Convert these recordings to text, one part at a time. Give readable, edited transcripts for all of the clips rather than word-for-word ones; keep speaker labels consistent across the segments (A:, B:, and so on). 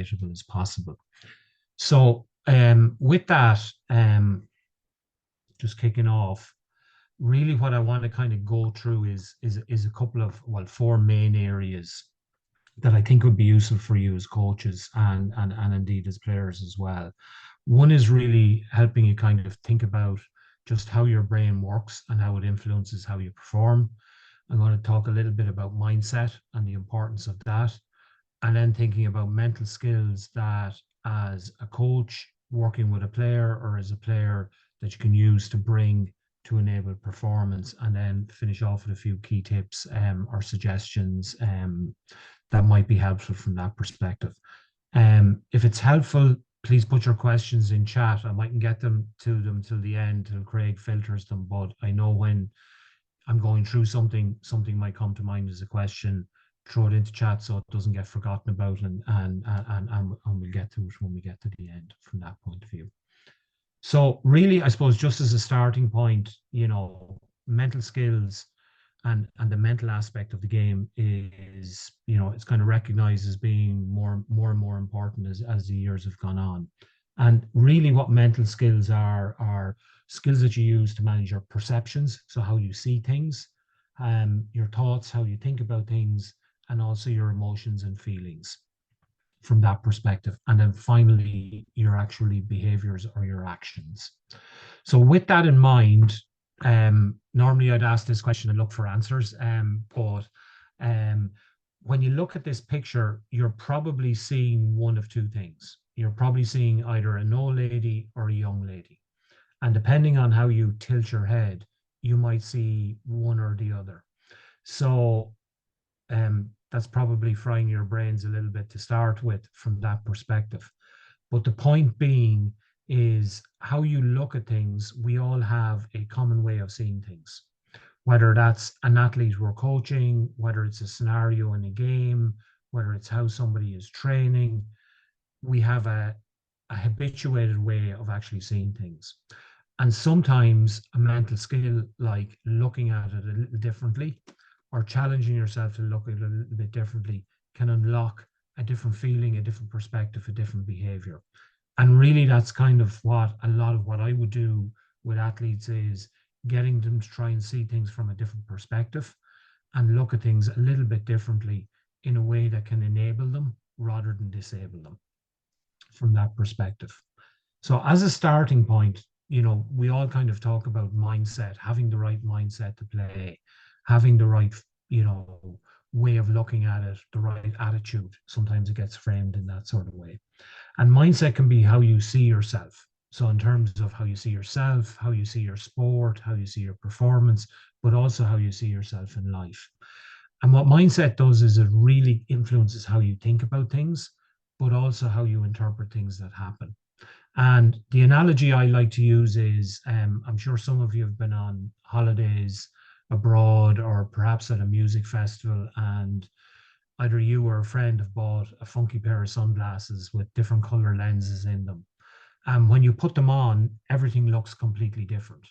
A: relatable as possible. So with that, just kicking off, really what I want to kind of go through is a couple of, well, four main areas that I think would be useful for you as coaches and indeed as players as well. One is really helping you kind of think about just how your brain works and how it influences how you perform. I'm going to talk a little bit about mindset and the importance of that, and then thinking about mental skills that as a coach working with a player or as a player that you can use to bring to enable performance, and then finish off with a few key tips or suggestions that might be helpful from that perspective. If it's helpful, please put your questions in chat. I mightn't get them till the end, till Craig filters them, but I know when I'm going through something might come to mind as a question. Throw it into chat so it doesn't get forgotten about, and we'll get to it when we get to the end from that point of view. So really, I suppose just as a starting point, mental skills and the mental aspect of the game is, it's kind of recognized as being more and more important as the years have gone on. And really what mental skills are skills that you use to manage your perceptions, so how you see things, your thoughts, how you think about things, and also your emotions and feelings from that perspective. And then finally, your actually behaviors or your actions. So with that in mind, normally I'd ask this question and look for answers, but when you look at this picture, you're probably seeing one of two things. You're probably seeing either an old lady or a young lady. And depending on how you tilt your head, you might see one or the other. So that's probably frying your brains a little bit to start with from that perspective. But the point being is how you look at things. We all have a common way of seeing things, whether that's an athlete we're coaching, whether it's a scenario in a game, whether it's how somebody is training. We have a habituated way of actually seeing things. And sometimes a mental skill like looking at it a little differently or challenging yourself to look at it a little bit differently can unlock a different feeling, a different perspective, a different behavior. And really that's kind of what a lot of what I would do with athletes is getting them to try and see things from a different perspective and look at things a little bit differently in a way that can enable them rather than disable them from that perspective. So as a starting point, we all kind of talk about mindset, having the right mindset to play, having the right, way of looking at it, the right attitude. Sometimes it gets framed in that sort of way. And mindset can be how you see yourself. So in terms of how you see yourself, how you see your sport, how you see your performance, but also how you see yourself in life. And what mindset does is it really influences how you think about things, but also how you interpret things that happen. And the analogy I like to use is, I'm sure some of you have been on holidays abroad or perhaps at a music festival, and either you or a friend have bought a funky pair of sunglasses with different color lenses in them. And when you put them on, everything looks completely different.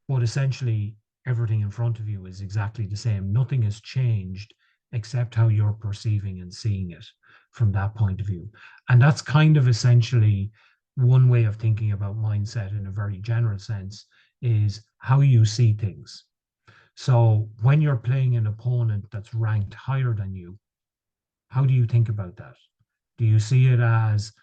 A: But essentially, everything in front of you is exactly the same. Nothing has changed except how you're perceiving and seeing it from that point of view. And that's kind of essentially one way of thinking about mindset in a very general sense is how you see things. So when you're playing an opponent that's ranked higher than you, how do you think about that? Do you see it as,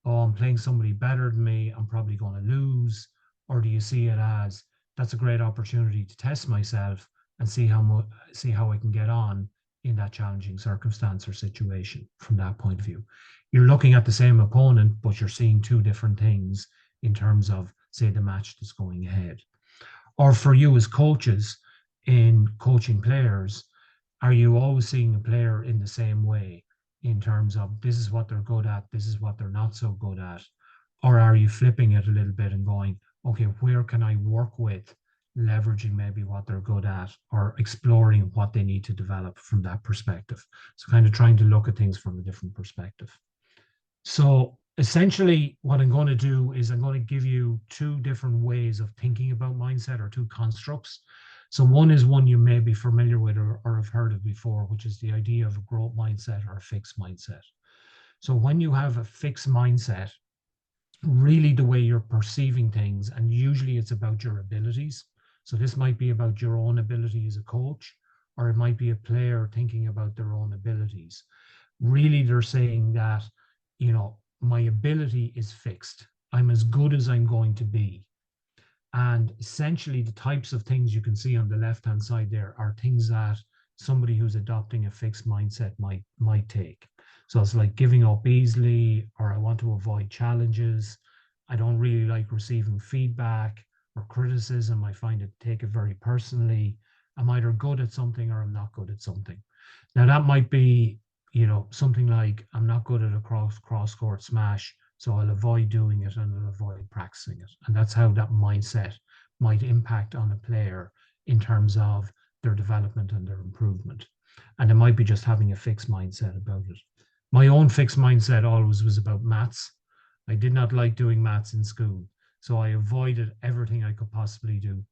A: oh, I'm playing somebody better than me, I'm probably going to lose? Or do you see it as, that's a great opportunity to test myself and see how I can get on in that challenging circumstance or situation from that point of view? You're looking at the same opponent, but you're seeing two different things in terms of, say, the match that's going ahead. Or for you as coaches in coaching players, are you always seeing a player in the same way in terms of this is what they're good at, this is what they're not so good at? Or are you flipping it a little bit and going, okay, where can I work with leveraging maybe what they're good at or exploring what they need to develop from that perspective? So kind of trying to look at things from a different perspective. So essentially what I'm going to do is I'm going to give you two different ways of thinking about mindset or two constructs. So one is one you may be familiar with or have heard of before, which is the idea of a growth mindset or a fixed mindset. So when you have a fixed mindset, really the way you're perceiving things, and usually it's about your abilities. So this might be about your own ability as a coach, or it might be a player thinking about their own abilities. Really, they're saying that, my ability is fixed. I'm as good as I'm going to be. And essentially, the types of things you can see on the left-hand side there are things that somebody who's adopting a fixed mindset might take. So it's like giving up easily, or I want to avoid challenges. I don't really like receiving feedback or criticism. I find it take it very personally. I'm either good at something or I'm not good at something. Now that might be, something like I'm not good at a cross court smash, so I'll avoid doing it and I'll avoid practicing it. And that's how that mindset might impact on a player in terms of their development and their improvement. And it might be just having a fixed mindset about it. My own fixed mindset always was about maths. I did not like doing maths in school. So I avoided everything I could possibly do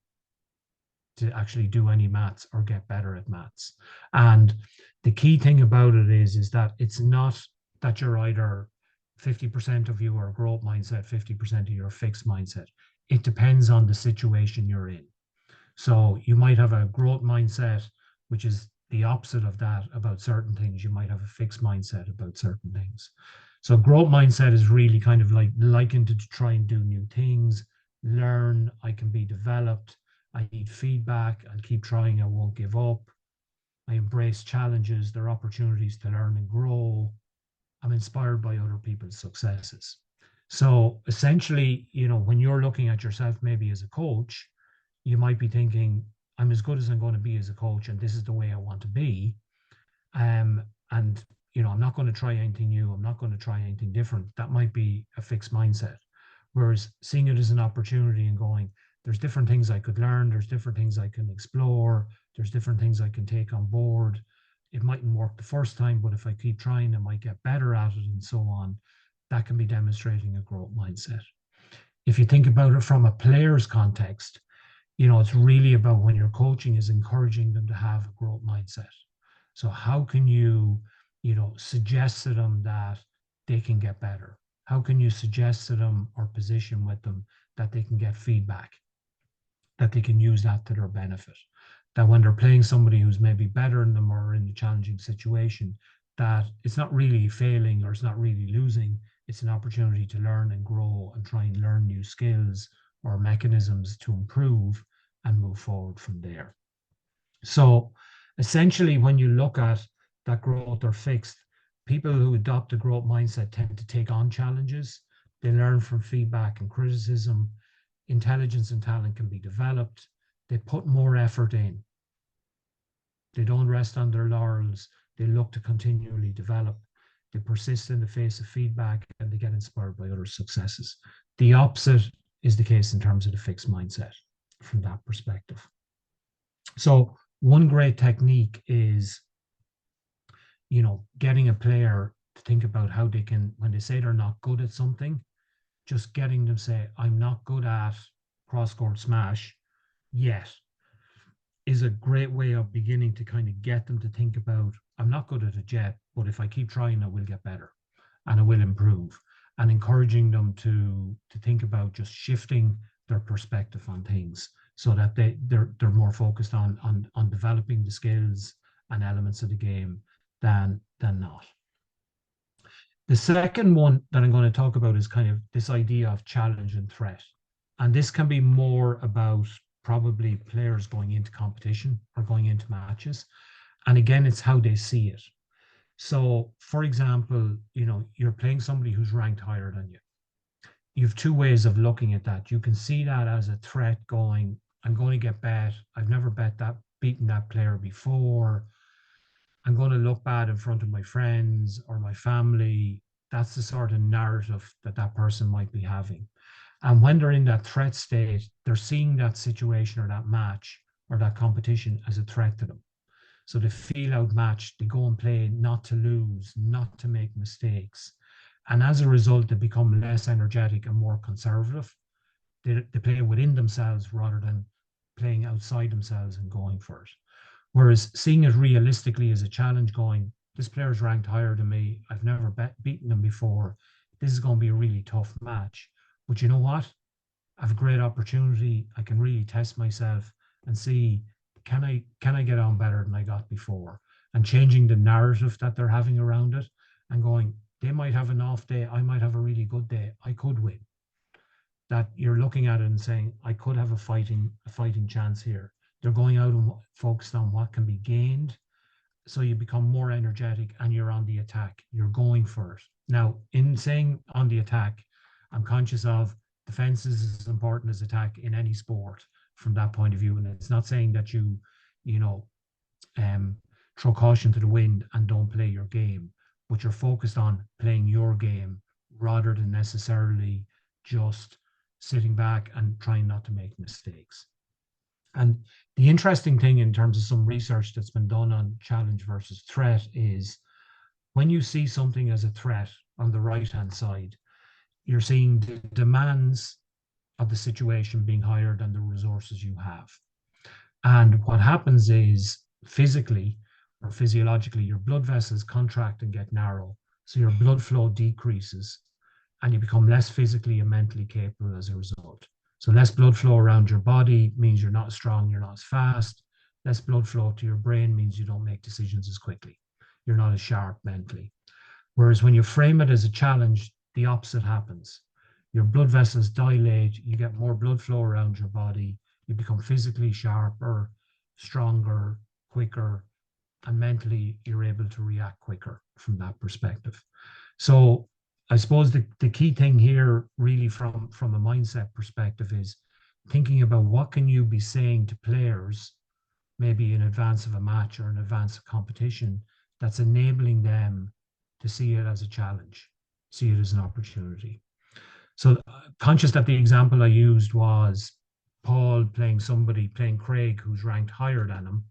A: to actually do any maths or get better at maths. And the key thing about it is that it's not that you're either 50% of you are growth mindset, 50% of your fixed mindset. It depends on the situation you're in. So you might have a growth mindset, which is the opposite of that about certain things. You might have a fixed mindset about certain things. So growth mindset is really kind of like likened to try and do new things, learn, I can be developed, I need feedback, I'll keep trying, I won't give up. I embrace challenges, there are opportunities to learn and grow. I'm inspired by other people's successes. So essentially, when you're looking at yourself maybe as a coach, you might be thinking, I'm as good as I'm going to be as a coach, and this is the way I want to be. And I'm not going to try anything new. I'm not going to try anything different. That might be a fixed mindset. Whereas seeing it as an opportunity and going, there's different things I could learn, there's different things I can explore, there's different things I can take on board. It mightn't work the first time, but if I keep trying, I might get better at it and so on. That can be demonstrating a growth mindset. If you think about it from a player's context, it's really about when you're coaching is encouraging them to have a growth mindset. So how can you, suggest to them that they can get better? How can you suggest to them or position with them that they can get feedback, that they can use that to their benefit? That when they're playing somebody who's maybe better than them or in a challenging situation, that it's not really failing or it's not really losing. It's an opportunity to learn and grow and try and learn new skills or mechanisms to improve and move forward from there. So essentially, when you look at that growth or fixed, people who adopt a growth mindset tend to take on challenges. They learn from feedback and criticism. Intelligence and talent can be developed. They put more effort in. They don't rest on their laurels. They look to continually develop. They persist in the face of feedback and they get inspired by other successes. The opposite is the case in terms of the fixed mindset from that perspective. So one great technique is, getting a player to think about how they can, when they say they're not good at something, just getting them to say, I'm not good at cross-court smash yet, is a great way of beginning to kind of get them to think about, I'm not good at it yet, but if I keep trying, I will get better and I will improve. And encouraging them to think about just shifting their perspective on things so that they're more focused on developing the skills and elements of the game than not. The second one that I'm going to talk about is kind of this idea of challenge and threat. And this can be more about probably players going into competition or going into matches. And again, it's how they see it. So, for example, you're playing somebody who's ranked higher than you. You have two ways of looking at that. You can see that as a threat going, I'm going to get bet. I've never beaten that player before. I'm going to look bad in front of my friends or my family. That's the sort of narrative that person might be having. And when they're in that threat state, they're seeing that situation or that match or that competition as a threat to them. So they feel outmatched, they go and play not to lose, not to make mistakes. And as a result, they become less energetic and more conservative. They play within themselves rather than playing outside themselves and going for it. Whereas seeing it realistically as a challenge going, this player's ranked higher than me. I've never beaten them before. This is going to be a really tough match. But you know what? I have a great opportunity. I can really test myself and see, can I get on better than I got before? And changing the narrative that they're having around it and going, they might have an off day. I might have a really good day. I could win. That you're looking at it and saying, I could have a fighting chance here. They're going out and focused on what can be gained, so you become more energetic and you're on the attack. You're going for it. Now, in saying on the attack, I'm conscious of defense is as important as attack in any sport from that point of view. And it's not saying that you know, um, throw caution to the wind and don't play your game, but you're focused on playing your game rather than necessarily just sitting back and trying not to make mistakes. And the interesting thing in terms of some research that's been done on challenge versus threat is when you see something as a threat on the right hand side, you're seeing the demands of the situation being higher than the resources you have. And what happens is physically or physiologically, your blood vessels contract and get narrow. So your blood flow decreases and you become less physically and mentally capable as a result. So less blood flow around your body means you're not as strong, you're not as fast. Less blood flow to your brain means you don't make decisions as quickly. You're not as sharp mentally. Whereas when you frame it as a challenge, the opposite happens. Your blood vessels dilate, you get more blood flow around your body, you become physically sharper, stronger, quicker, and mentally you're able to react quicker from that perspective. So I suppose the key thing here really from a mindset perspective is thinking about what can you be saying to players maybe in advance of a match or in advance of competition that's enabling them to see it as a challenge, see it as an opportunity. So conscious that the example I used was Paul playing Craig who's ranked higher than him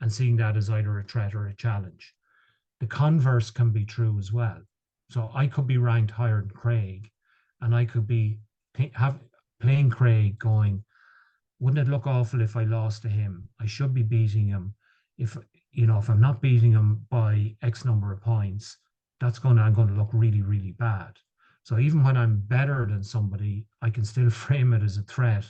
A: and seeing that as either a threat or a challenge. The converse can be true as well. So I could be ranked higher than Craig and I could be playing Craig going, wouldn't it look awful if I lost to him? I should be beating him. If I'm not beating him by X number of points, I'm going to look really, really bad. So even when I'm better than somebody, I can still frame it as a threat,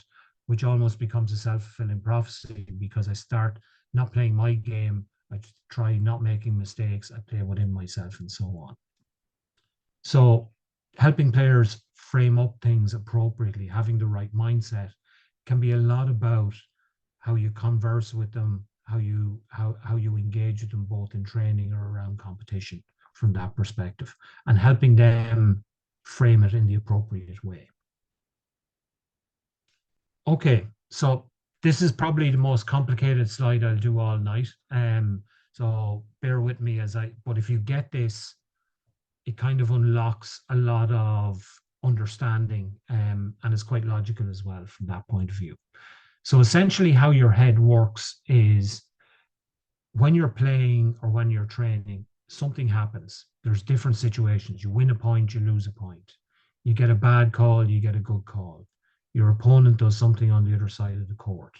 A: which almost becomes a self-fulfilling prophecy because I start not playing my game. I try not making mistakes. I play within myself and so on. So helping players frame up things appropriately, having the right mindset can be a lot about how you converse with them, how you engage with them both in training or around competition from that perspective, and helping them frame it in the appropriate way. Okay, so this is probably the most complicated slide I'll do all night. So bear with me but if you get this, it kind of unlocks a lot of understanding and it's quite logical as well from that point of view. So essentially how your head works is when you're playing or when you're training, something happens. There's different situations. You win a point, you lose a point. You get a bad call, you get a good call. Your opponent does something on the other side of the court.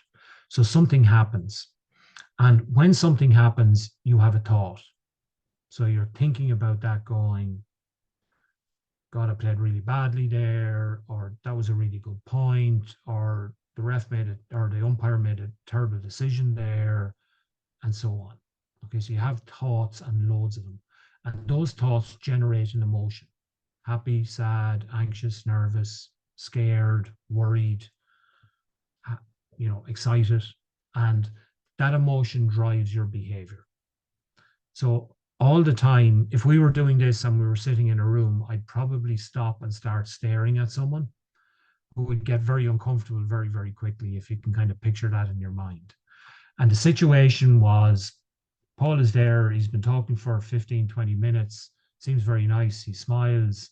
A: So something happens. And when something happens, you have a thought. So you're thinking about that going, God, I played really badly there, or that was a really good point, or the ref made it, or the umpire made a terrible decision there, and so on. Okay, so you have thoughts and loads of them. And those thoughts generate an emotion. Happy, sad, anxious, nervous, scared, worried, excited. And that emotion drives your behavior. So all the time, if we were doing this and we were sitting in a room, I'd probably stop and start staring at someone who would get very uncomfortable very, very quickly, if you can kind of picture that in your mind. And the situation was, Paul is there, he's been talking for 15, 20 minutes, seems very nice, he smiles,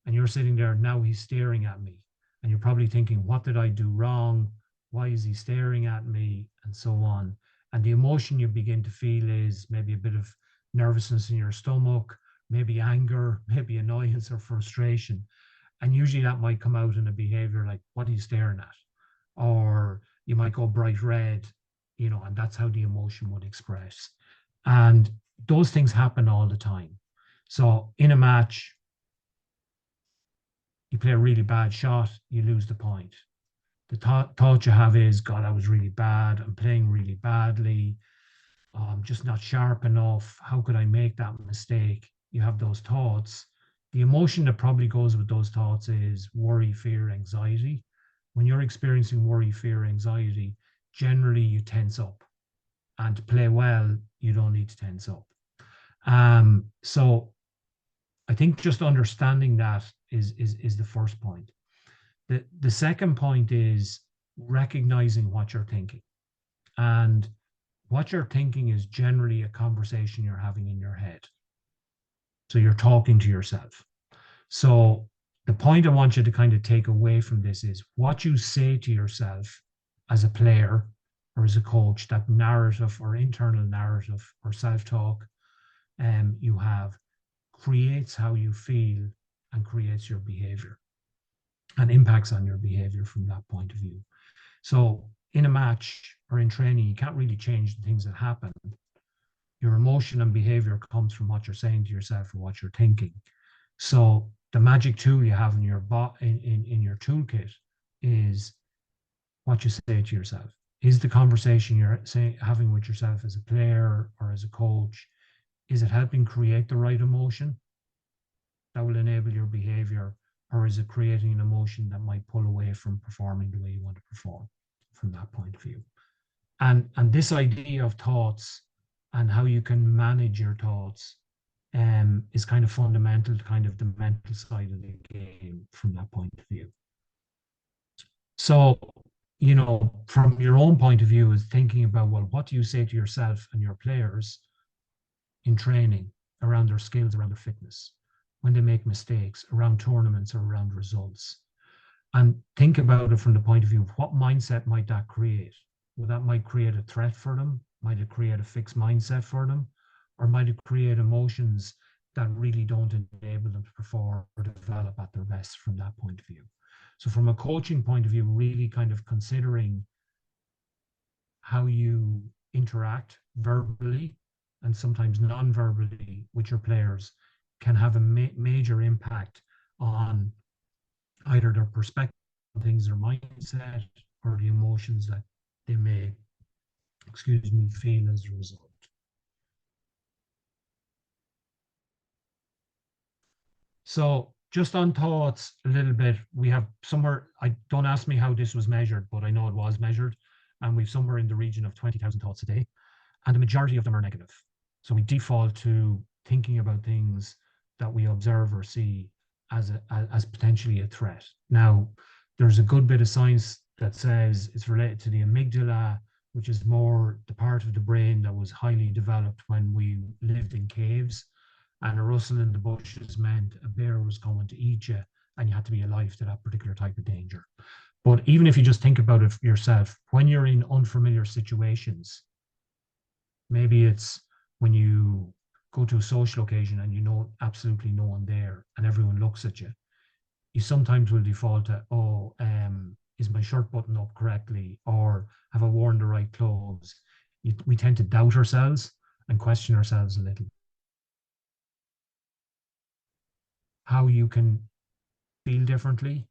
A: and you're sitting there, now he's staring at me. And you're probably thinking, what did I do wrong? Why is he staring at me? And so on. And the emotion you begin to feel is maybe a bit of nervousness in your stomach, maybe anger, maybe annoyance or frustration. And usually that might come out in a behavior like, what are you staring at? Or you might go bright red, and that's how the emotion would express. And those things happen all the time. So in a match, you play a really bad shot, you lose the point. The thought you have is, God, I was really bad. I'm playing really badly. I'm just not sharp enough. How could I make that mistake? You have those thoughts. The emotion that probably goes with those thoughts is worry, fear, anxiety. When you're experiencing worry, fear, anxiety, generally you tense up. And to play well, you don't need to tense up. So I think just understanding that is the first point. The second point is recognizing what you're thinking. And what you're thinking is generally a conversation you're having in your head. So you're talking to yourself. So the point I want you to kind of take away from this is what you say to yourself as a player or as a coach, that narrative or internal narrative or self-talk you have creates how you feel and creates your behavior and impacts on your behavior from that point of view. So in a match or in training, you can't really change the things that happen. Your emotion and behavior comes from what you're saying to yourself or what you're thinking. So the magic tool you have in your in your toolkit is what you say to yourself. Is the conversation you're having with yourself as a player or as a coach, is it helping create the right emotion that will enable your behavior, or is it creating an emotion that might pull away from performing the way you want to perform from that point of view? And this idea of thoughts and how you can manage your thoughts is kind of fundamental to kind of the mental side of the game from that point of view. So, from your own point of view, is thinking about, well, what do you say to yourself and your players in training around their skills, around their fitness, when they make mistakes, around tournaments or around results? And think about it from the point of view of what mindset might that create? Well, that might create a threat for them. Might it create a fixed mindset for them? Or might it create emotions that really don't enable them to perform or develop at their best from that point of view? So from a coaching point of view, really kind of considering how you interact verbally and sometimes non-verbally with your players can have a major impact on either their perspective on things, their mindset, or the emotions that they may, feel as a result. So just on thoughts a little bit, we have somewhere, I don't ask me how this was measured, but I know it was measured. And we've somewhere in the region of 20,000 thoughts a day. And the majority of them are negative. So we default to thinking about things that we observe or see as potentially a threat. Now, there's a good bit of science that says it's related to the amygdala, which is more the part of the brain that was highly developed when we lived in caves. And a rustle in the bushes meant a bear was going to eat you, and you had to be alive to that particular type of danger. But even if you just think about it yourself, when you're in unfamiliar situations, maybe it's when you go to a social occasion and you know absolutely no one there and everyone looks at you, you sometimes will default to, oh, is my shirt buttoned up correctly? Or have I worn the right clothes? We tend to doubt ourselves and question ourselves a little. How you can feel differently,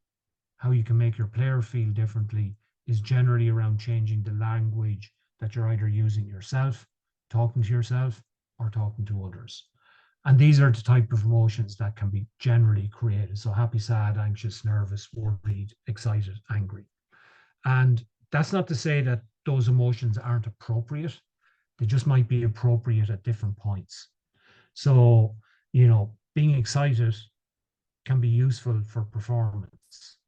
A: how you can make your player feel differently is generally around changing the language that you're either using yourself, talking to yourself, or talking to others. And these are the type of emotions that can be generally created. So happy, sad, anxious, nervous, worried, excited, angry. And that's not to say that those emotions aren't appropriate. They just might be appropriate at different points. So, being excited can be useful for performance,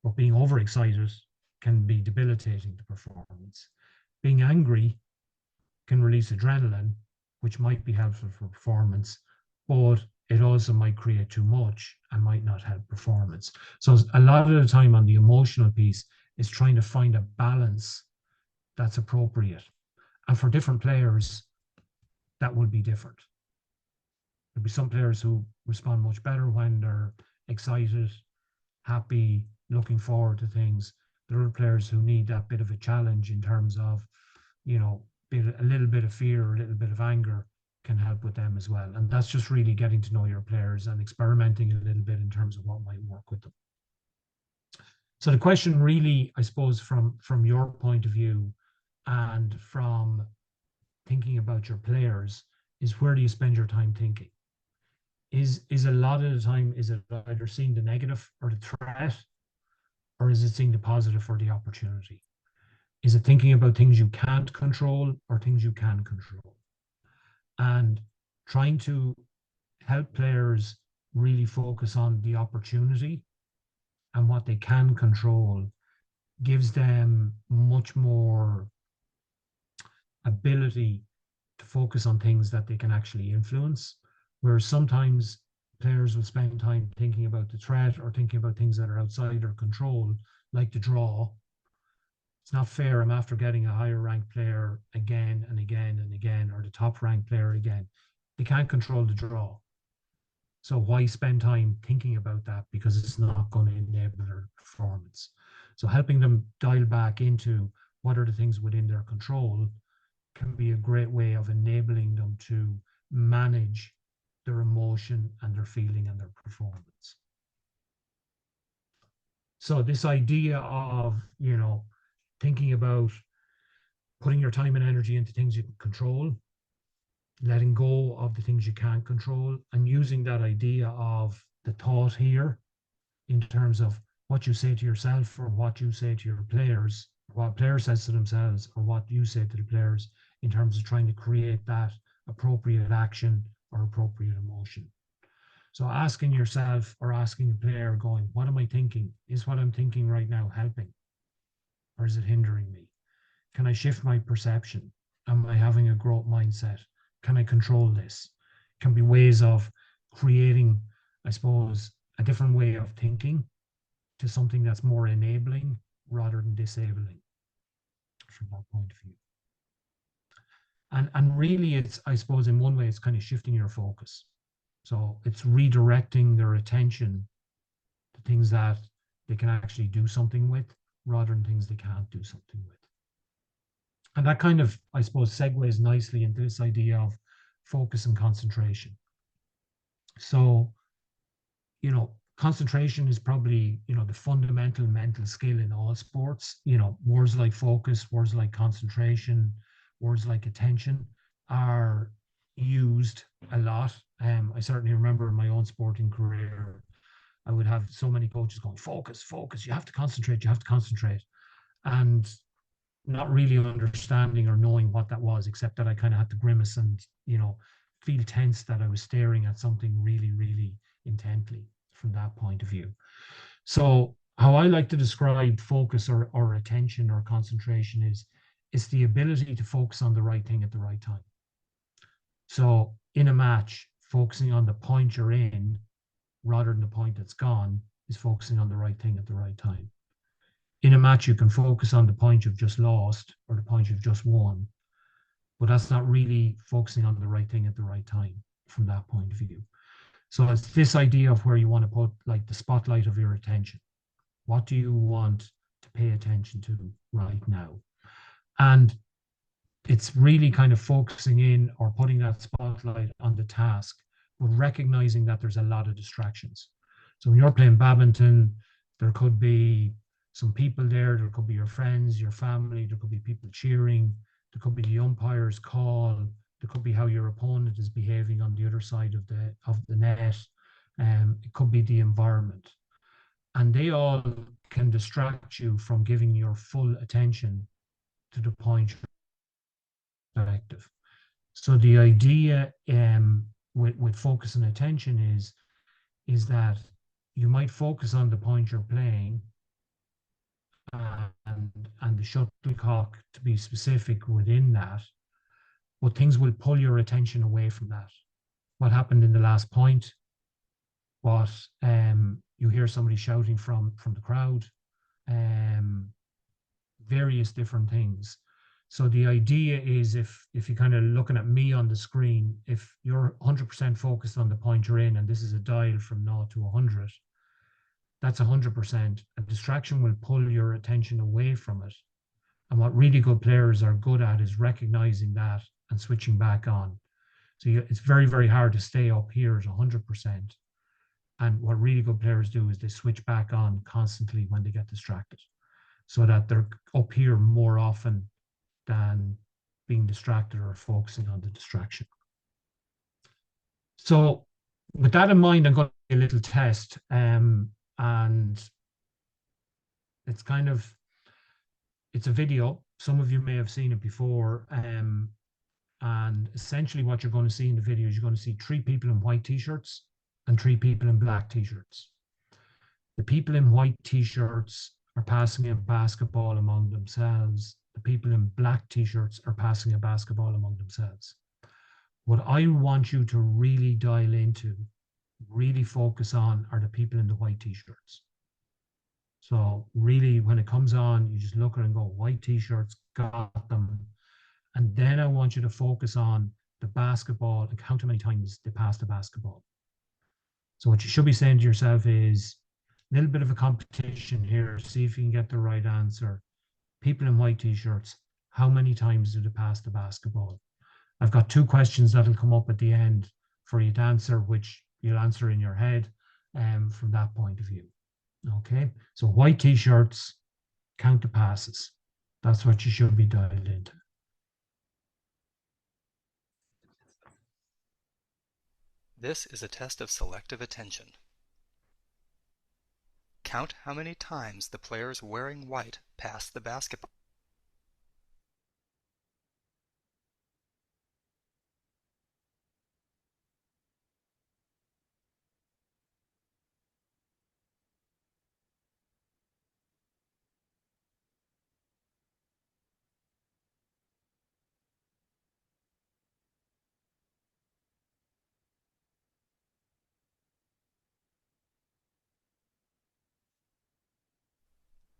A: but being overexcited can be debilitating to performance. Being angry can release adrenaline, which might be helpful for performance, but it also might create too much and might not help performance. So a lot of the time on the emotional piece is trying to find a balance that's appropriate. And for different players, that will be different. There'll be some players who respond much better when they're excited, happy, looking forward to things. There are players who need that bit of a challenge in terms of, a little bit of fear, a little bit of anger can help with them as well. And that's just really getting to know your players and experimenting a little bit in terms of what might work with them. So the question really, I suppose, from your point of view and from thinking about your players is, where do you spend your time thinking? Is a lot of the time, is it either seeing the negative or the threat, or is it seeing the positive or the opportunity? Is it thinking about things you can't control or things you can control? And trying to help players really focus on the opportunity and what they can control gives them much more ability to focus on things that they can actually influence. Whereas sometimes players will spend time thinking about the threat or thinking about things that are outside their control, like the draw. It's not fair. I'm after getting a higher ranked player again and again and again, or the top ranked player again. They can't control the draw. So why spend time thinking about that? Because it's not going to enable their performance. So helping them dial back into what are the things within their control can be a great way of enabling them to manage their emotion and their feeling and their performance. So this idea of, thinking about putting your time and energy into things you can control, letting go of the things you can't control, and using that idea of the thought here in terms of what you say to yourself or what you say to your players, what player says to themselves or what you say to the players, in terms of trying to create that appropriate action or appropriate emotion. So asking yourself or asking a player, going, what am I thinking? Is what I'm thinking right now helping, or is it hindering me? Can I shift my perception? Am I having a growth mindset? Can I control this? Can be ways of creating, I suppose, a different way of thinking to something that's more enabling rather than disabling from that point of view. And really, it's, I suppose, in one way, it's kind of shifting your focus. So it's redirecting their attention to things that they can actually do something with rather than things they can't do something with. And that kind of, I suppose, segues nicely into this idea of focus and concentration. So, concentration is probably, the fundamental mental skill in all sports. Words like focus, words like concentration, words like attention are used a lot. I certainly remember in my own sporting career, I would have so many coaches going, focus, focus, you have to concentrate, you have to concentrate. And not really understanding or knowing what that was, except that I kind of had to grimace and, feel tense that I was staring at something really, really intently from that point of view. So how I like to describe focus or attention or concentration is it's the ability to focus on the right thing at the right time. So in a match, focusing on the point you're in rather than the point that's gone is focusing on the right thing at the right time. In a match, you can focus on the point you've just lost or the point you've just won, but that's not really focusing on the right thing at the right time from that point of view. So it's this idea of where you want to put like the spotlight of your attention. What do you want to pay attention to right now? And it's really kind of focusing in or putting that spotlight on the task, but recognizing that there's a lot of distractions. So when you're playing badminton, there could be some people there could be your friends, your family, there could be people cheering, there could be the umpire's call, there could be how your opponent is behaving on the other side of the net, it could be the environment, and they all can distract you from giving your full attention to the point perspective. So the idea with focus and attention is that you might focus on the point you're playing, and the shuttlecock, to be specific within that, but things will pull your attention away from that. What happened in the last point? What you hear somebody shouting from the crowd, various different things. So the idea is, if you're kind of looking at me on the screen, if you're 100% focused on the point you're in, and this is a dial from 0 to 100, that's 100%. A distraction will pull your attention away from it. And what really good players are good at is recognizing that and switching back on. So it's very, very hard to stay up here at 100%. And what really good players do is they switch back on constantly when they get distracted so that they're up here more often than being distracted or focusing on the distraction. So with that in mind, I'm going to do a little test, and it's kind of, it's a video. Some of you may have seen it before. And essentially what you're going to see in the video is you're going to see three people in white t-shirts and three people in black t-shirts. The people in white t-shirts are passing a basketball among themselves. The people in black t-shirts are passing a basketball among themselves. What I want you to really dial into, really focus on, are the people in the white t-shirts. So really, when it comes on, you just look at it and go, white t-shirts, got them. And then I want you to focus on the basketball and count how many times they pass the basketball. So what you should be saying to yourself is a little bit of a competition here. See if you can get the right answer. People in white t-shirts, how many times did they pass the basketball? I've got two questions that'll come up at the end for you to answer, which you'll answer in your head from that point of view. Okay, so white t-shirts, count the passes. That's what you should be dialed into.
B: This is a test of selective attention. Count how many times the players wearing white pass the basketball.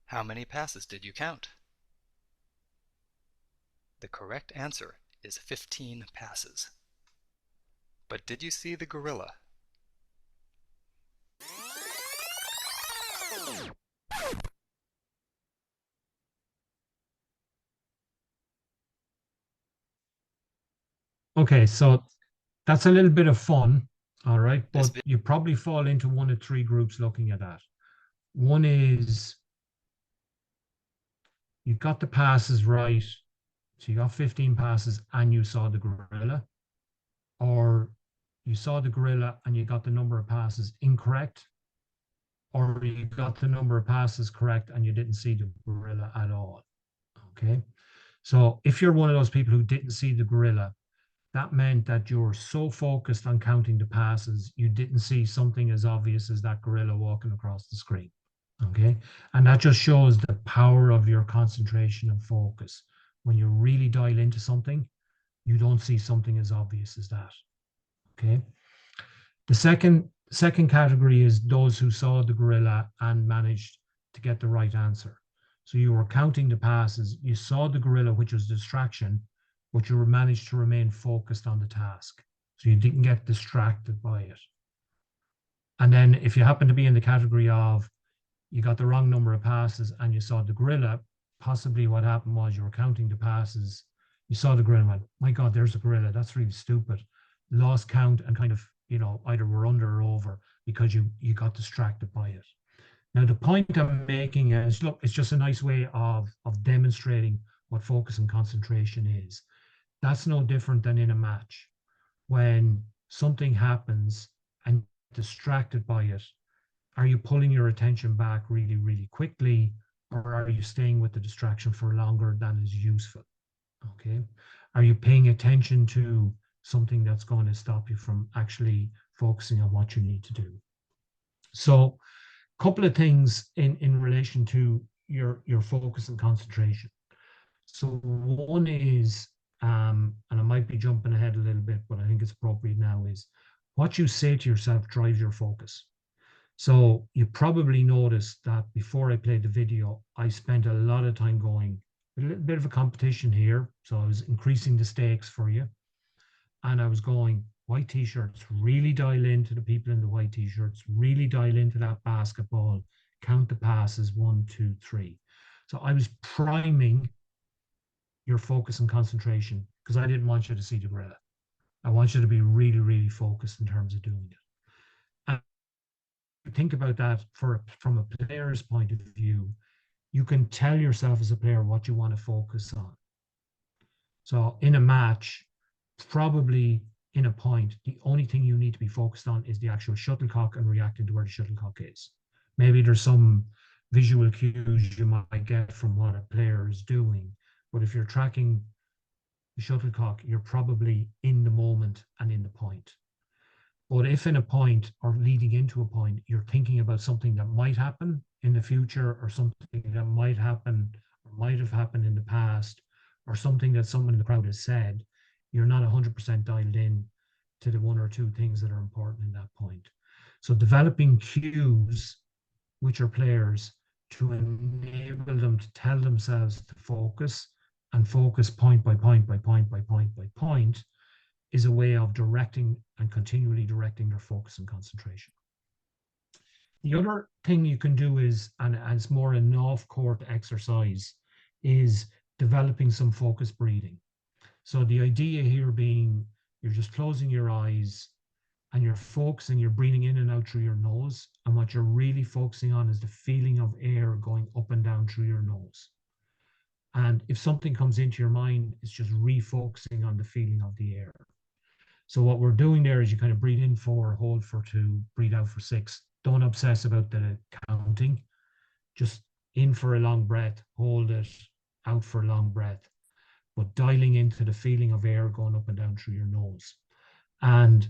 B: How many passes did you count? The correct answer is 15 passes. But did you see the gorilla?
A: Okay, so that's a little bit of fun, all right,
B: This
A: but you probably fall into one of three groups looking at that. One is you got the passes right, so you got 15 passes and you saw the gorilla, or you saw the gorilla and you got the number of passes incorrect, or you got the number of passes correct and you didn't see the gorilla at all. Okay, so if you're one of those people who didn't see the gorilla, that meant that you're so focused on counting the passes, you didn't see something as obvious as that gorilla walking across the screen. Okay. And that just shows the power of your concentration and focus. When you really dial into something, you don't see something as obvious as that. Okay. The second category is those who saw the gorilla and managed to get the right answer. So you were counting the passes, you saw the gorilla, which was distraction, but you managed to remain focused on the task. So you didn't get distracted by it. And then if you happen to be in the category of you got the wrong number of passes and you saw the gorilla, possibly what happened was you were counting the passes, you saw the gorilla and went, my God, there's a gorilla. That's really stupid. Lost count and kind of, either were under or over because you got distracted by it. Now, the point I'm making is, look, it's just a nice way of demonstrating what focus and concentration is. That's no different than in a match. When something happens and you're distracted by it, are you pulling your attention back really, really quickly, or are you staying with the distraction for longer than is useful? Okay. Are you paying attention to something that's going to stop you from actually focusing on what you need to do? So, a couple of things in relation to your focus and concentration. So one is, and I might be jumping ahead a little bit, but I think it's appropriate now, is what you say to yourself drives your focus. So you probably noticed that before I played the video, I spent a lot of time going a little bit of a competition here. So I was increasing the stakes for you. And I was going, white t-shirts, really dial into the people in the white t-shirts, really dial into that basketball, count the passes, 1, 2, 3. So I was priming your focus and concentration because I didn't want you to see the gorilla. I want you to be really, really focused in terms of doing it. And think about that from a player's point of view. You can tell yourself as a player what you want to focus on. So in a match, probably in a point, the only thing you need to be focused on is the actual shuttlecock and reacting to where the shuttlecock is. Maybe there's some visual cues you might get from what a player is doing, but if you're tracking the shuttlecock, you're probably in the moment and in the point. But if in a point or leading into a point, you're thinking about something that might happen in the future or something that might happen or might have happened in the past or something that someone in the crowd has said, you're not 100% dialed in to the one or two things that are important in that point. So developing cues, which are players, to enable them to tell themselves to focus and focus point by point by point by point by point is a way of directing and continually directing their focus and concentration. The other thing you can do is, and it's more an off-court exercise, is developing some focused breathing. So the idea here being you're just closing your eyes and you're focusing, you're breathing in and out through your nose. And what you're really focusing on is the feeling of air going up and down through your nose. And if something comes into your mind, it's just refocusing on the feeling of the air. So what we're doing there is you kind of breathe in 4, hold for 2, breathe out for 6. Don't obsess about the counting. Just in for a long breath, hold it, out for a long breath, but dialing into the feeling of air going up and down through your nose. And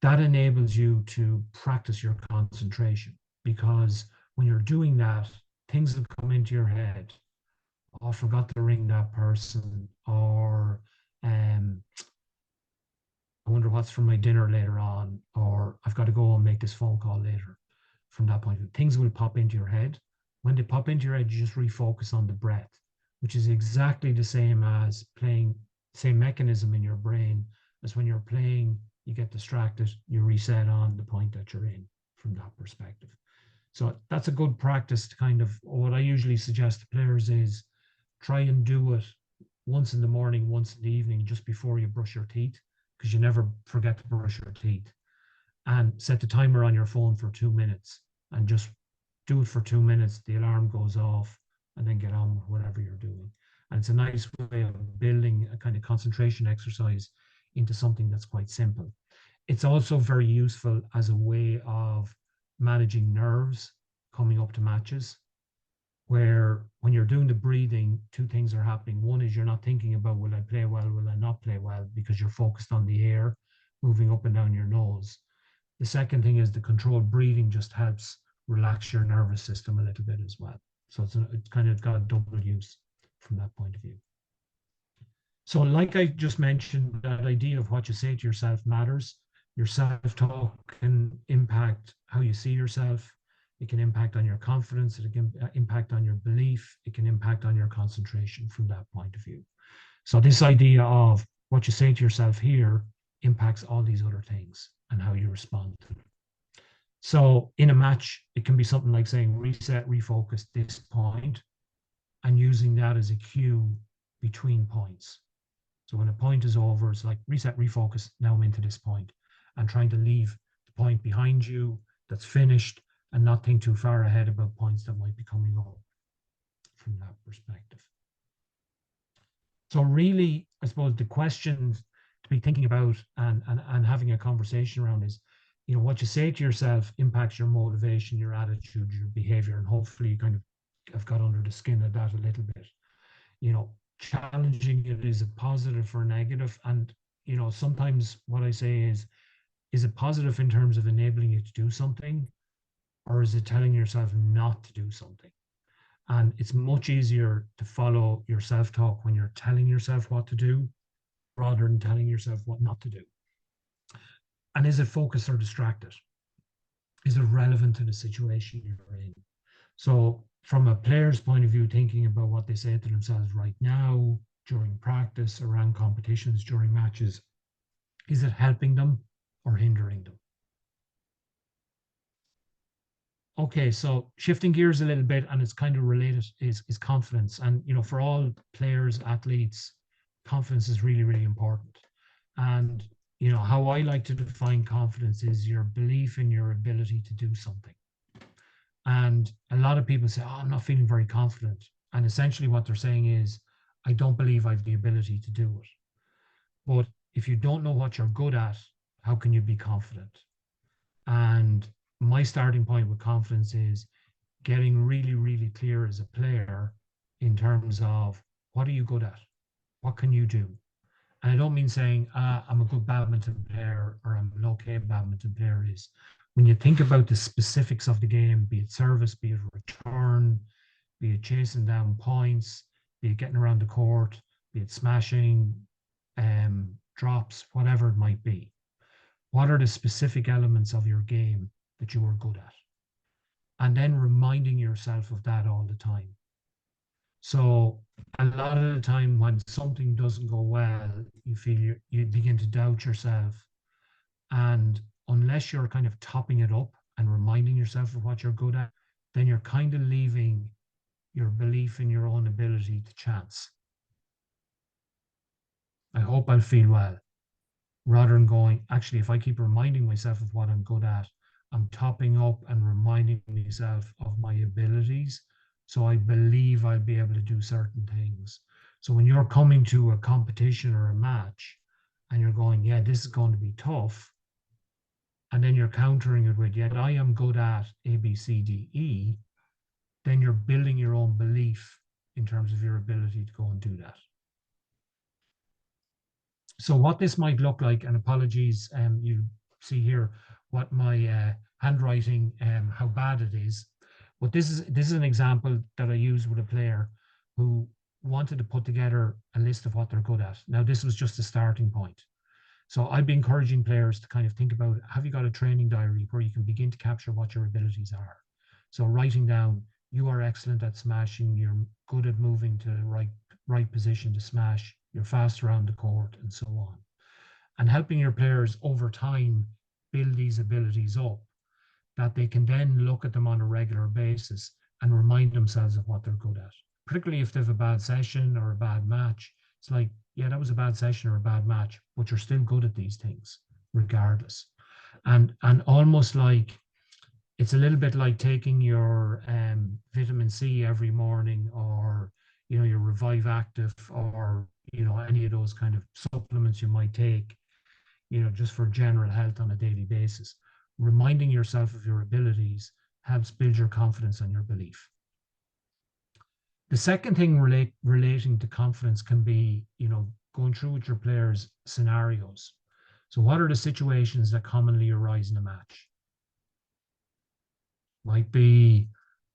A: that enables you to practice your concentration, because when you're doing that, things will come into your head. Oh, I forgot to ring that person, or I wonder what's for my dinner later on, or I've got to go and make this phone call later. From that point of view, things will pop into your head. When they pop into your head, you just refocus on the breath, which is exactly the same as playing, same mechanism in your brain as when you're playing, you get distracted, you reset on the point that you're in from that perspective. So that's a good practice to kind of, what I usually suggest to players is try and do it once in the morning, once in the evening, just before you brush your teeth, because you never forget to brush your teeth. And set the timer on your phone for 2 minutes and just do it for 2 minutes. The alarm goes off and then get on with whatever you're doing. And it's a nice way of building a kind of concentration exercise into something that's quite simple. It's also very useful as a way of managing nerves coming up to matches, where when you're doing the breathing, two things are happening. One is you're not thinking about, will I play well, will I not play well, because you're focused on the air moving up and down your nose. The second thing is the controlled breathing just helps relax your nervous system a little bit as well. So it's kind of got a double use from that point of view. So like I just mentioned, that idea of what you say to yourself matters. Your self-talk can impact how you see yourself. It can impact on your confidence. It can impact on your belief. It can impact on your concentration from that point of view. So this idea of what you say to yourself here impacts all these other things and how you respond to them. So in a match, it can be something like saying reset, refocus this point, and using that as a cue between points. So when a point is over, it's like reset, refocus, now I'm into this point, and trying to leave the point behind you that's finished and not think too far ahead about points that might be coming up from that perspective. So really, I suppose the questions to be thinking about and having a conversation around is, you know, what you say to yourself impacts your motivation, your attitude, your behavior, and hopefully you kind of have got under the skin of that a little bit. You know, challenging it is a positive or negative. And, you know, sometimes what I say is it positive in terms of enabling you to do something, or is it telling yourself not to do something? And it's much easier to follow your self-talk when you're telling yourself what to do rather than telling yourself what not to do. And is it focused or distracted? Is it relevant to the situation you're in? So from a player's point of view, thinking about what they say to themselves right now, during practice, around competitions, during matches, is it helping them or hindering them? Okay, so shifting gears a little bit, and it's kind of related, is confidence. And, you know, for all players, athletes, confidence is really, really important. And, how I like to define confidence is your belief in your ability to do something. And a lot of people say, "Oh, I'm not feeling very confident." And essentially what they're saying is, "I don't believe I have the ability to do it." But if you don't know what you're good at, how can you be confident? And my starting point with confidence is getting really, really clear as a player in terms of what are you good at? What can you do? And I don't mean saying, I'm a good badminton player or I'm an okay badminton player. Is when you think about the specifics of the game, be it service, be it return, be it chasing down points, be it getting around the court, be it smashing, drops, whatever it might be. What are the specific elements of your game that you are good at? And then reminding yourself of that all the time. So a lot of the time when something doesn't go well, you feel you begin to doubt yourself. And unless you're kind of topping it up and reminding yourself of what you're good at, then you're kind of leaving your belief in your own ability to chance. I hope I'll feel well. Rather than going, actually, if I keep reminding myself of what I'm good at, I'm topping up and reminding myself of my abilities. So I believe I'll be able to do certain things. So when you're coming to a competition or a match and you're going, yeah, this is going to be tough. And then you're countering it with, yet I am good at A, B, C, D, E. Then you're building your own belief in terms of your ability to go and do that. So what this might look like, and apologies, you see here what my handwriting, how bad it is. But this is an example that I used with a player who wanted to put together a list of what they're good at. Now, this was just a starting point. So I'd be encouraging players to kind of think about, have you got a training diary where you can begin to capture what your abilities are? So writing down, you are excellent at smashing, you're good at moving to the right position to smash, you're fast around the court, and so on. And helping your players over time build these abilities up that they can then look at them on a regular basis and remind themselves of what they're good at. Particularly if they have a bad session or a bad match, it's like, yeah, that was a bad session or a bad match, but you're still good at these things regardless. And almost like it's a little bit like taking your vitamin C every morning, or your Revive Active, or any of those kind of supplements you might take, just for general health on a daily basis. Reminding yourself of your abilities helps build your confidence and your belief. The second thing relating to confidence can be, going through with your players scenarios. So what are the situations that commonly arise in a match? Might be,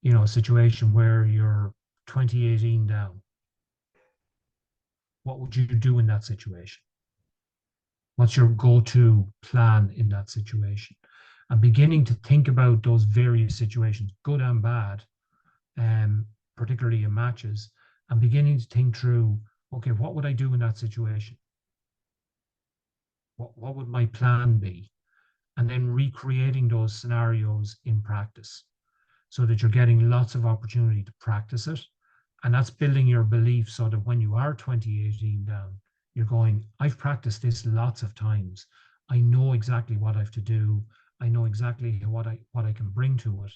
A: a situation where you're 2018 down. What would you do in that situation? What's your go-to plan in that situation? And beginning to think about those various situations, good and bad, particularly in matches, and beginning to think through, okay, what would I do in that situation? What would my plan be? And then recreating those scenarios in practice so that you're getting lots of opportunity to practice it. And that's building your belief so that when you are 2018 down, you're going, I've practiced this lots of times. I know exactly what I have to do. I know exactly what I can bring to it,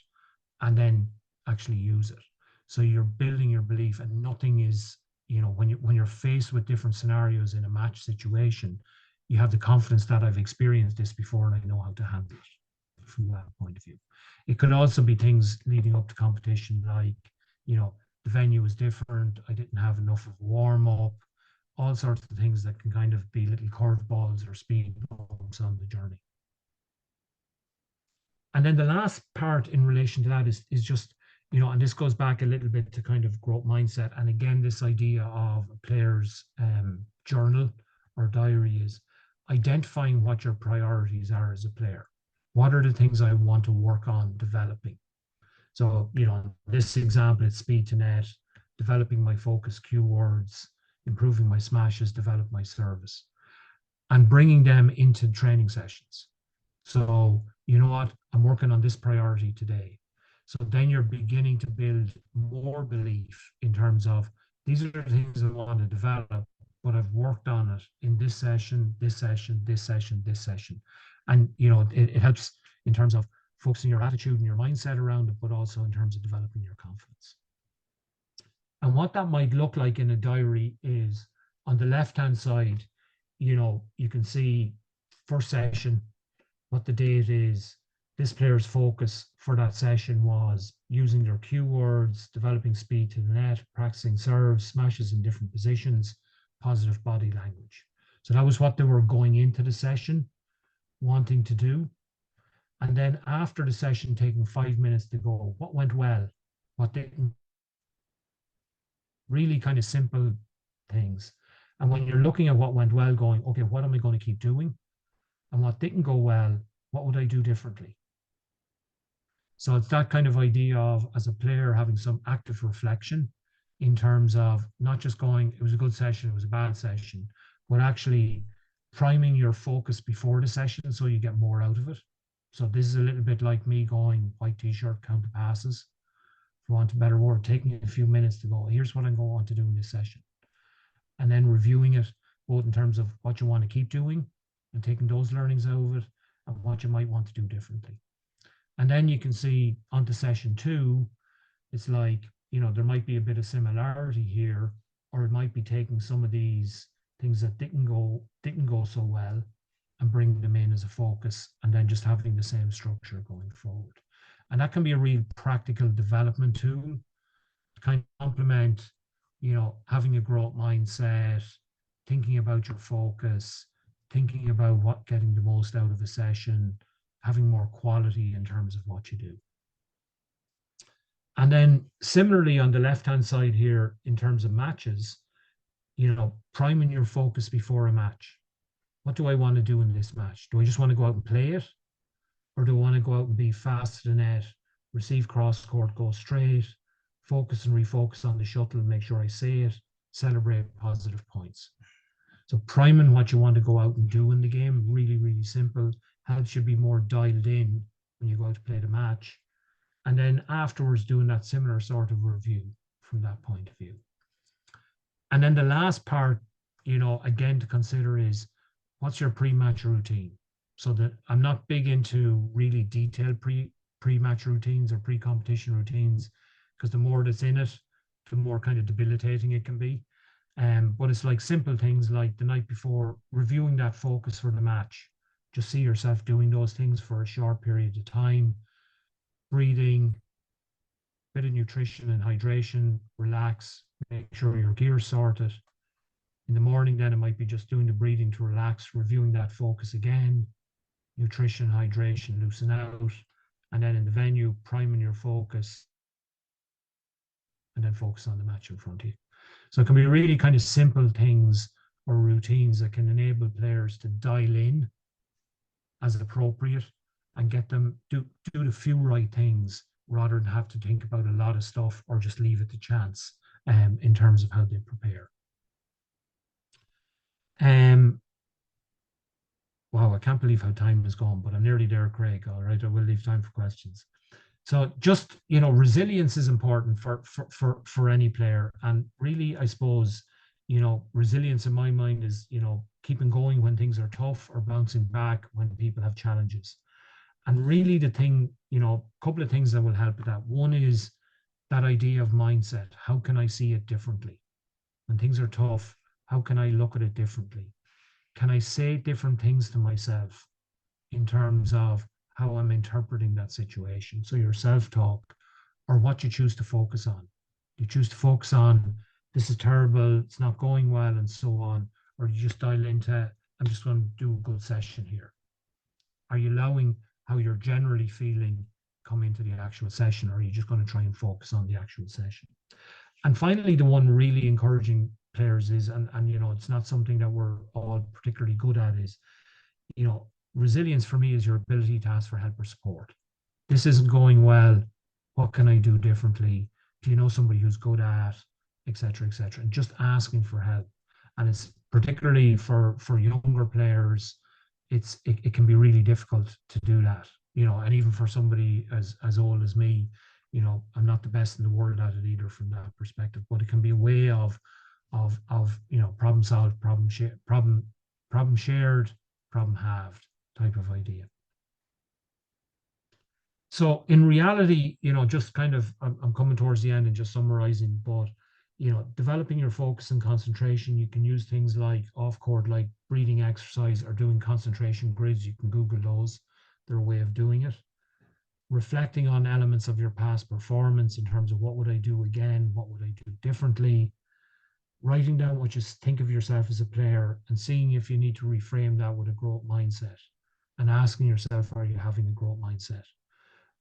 A: and then actually use it. So you're building your belief, and nothing is, when you're faced with different scenarios in a match situation, you have the confidence that I've experienced this before and I know how to handle it from that point of view. It could also be things leading up to competition, like, the venue was different. I didn't have enough of a warm up, all sorts of things that can kind of be little curveballs or speed bumps on the journey. And then the last part in relation to that is just, and this goes back a little bit to kind of growth mindset. And again, this idea of a player's journal or diary is identifying what your priorities are as a player. What are the things I want to work on developing? So, this example, it's speed to net, developing my focus cue words, improving my smashes, develop my service, and bringing them into training sessions. So, you know what? I'm working on this priority today. So then you're beginning to build more belief in terms of these are the things I want to develop. but I've worked on it in this session, this session, this session, this session. And, you know, it helps in terms of focusing your attitude and your mindset around it, but also in terms of developing your confidence. And what that might look like in a diary is on the left-hand side, you know, you can see first session, what the date is. This player's focus for that session was using their cue words, developing speed to the net, practicing serves, smashes in different positions, positive body language. So that was what they were going into the session wanting to do. And then after the session, taking 5 minutes to go, what went well, what didn't, really kind of simple things. And when you're looking at what went well, going, okay, what am I going to keep doing? And what didn't go well, what would I do differently? So it's that kind of idea of, as a player, having some active reflection in terms of not just going, it was a good session, it was a bad session, but actually priming your focus before the session so you get more out of it. So this is a little bit like me going white t-shirt, count the passes, for want of a better word, taking a few minutes to go, here's what I'm going to want to do in this session. And then reviewing it both in terms of what you want to keep doing and taking those learnings out of it and what you might want to do differently. And then you can see onto session 2, it's like, you know, there might be a bit of similarity here, or it might be taking some of these things that didn't go so well and bringing them in as a focus, and then just having the same structure going forward. And that can be a real practical development tool to kind of complement, you know, having a growth mindset, thinking about your focus, thinking about what getting the most out of a session, having more quality in terms of what you do. And then similarly on the left-hand side here, in terms of matches, you know, priming your focus before a match. What do I want to do in this match? Do I just want to go out and play it? Or do I want to go out and be fast to the net, receive cross court, go straight, focus and refocus on the shuttle, make sure I say it, celebrate positive points. So priming what you want to go out and do in the game, really, really simple, helps you be more dialed in when you go out to play the match. And then afterwards doing that similar sort of review from that point of view. And then the last part, you know, again to consider is, what's your pre-match routine? So that I'm not big into really detailed pre-match routines or pre-competition routines, because the more that's in it, the more kind of debilitating it can be. But it's like simple things like the night before, reviewing that focus for the match. Just see yourself doing those things for a short period of time, breathing, bit of nutrition and hydration, relax, make sure your gear's sorted. In the morning, then it might be just doing the breathing to relax, reviewing that focus again, nutrition, hydration, loosen out. And then in the venue, priming your focus, and then focus on the match in front of you. So it can be really kind of simple things or routines that can enable players to dial in as appropriate and get them do the few right things rather than have to think about a lot of stuff or just leave it to chance in terms of how they prepare. Wow, I can't believe how time has gone, but I'm nearly there, Craig. All right, I will leave time for questions. So just, you know, resilience is important for any player. And really, I suppose, you know, resilience in my mind is, you know, keeping going when things are tough or bouncing back when people have challenges. And really the thing, you know, a couple of things that will help with that. One is that idea of mindset. How can I see it differently? When things are tough, how can I look at it differently? Can I say different things to myself in terms of how I'm interpreting that situation? So your self-talk, or what you choose to focus on. You choose to focus on, this is terrible, it's not going well, and so on. Or you just dial into, I'm just going to do a good session here. Are you allowing how you're generally feeling come into the actual session, or are you just going to try and focus on the actual session? And finally, the one really encouraging players is, and you know, it's not something that we're all particularly good at, is, you know, resilience for me is your ability to ask for help or support. This isn't going well. What can I do differently? Do you know somebody who's good at, et cetera, and just asking for help. And it's particularly for younger players, it can be really difficult to do that, you know, and even for somebody as old as me, you know, I'm not the best in the world at it either from that perspective, but it can be a way of problem solved, problem shared, problem halved type of idea. So in reality, just kind of, I'm coming towards the end and just summarizing, but developing your focus and concentration, you can use things like off court, like breathing exercise or doing concentration grids. You can Google those. They're a way of doing it. Reflecting on elements of your past performance in terms of what would I do again? What would I do differently? Writing down what you think of yourself as a player and seeing if you need to reframe that with a growth mindset, and asking yourself, are you having a growth mindset?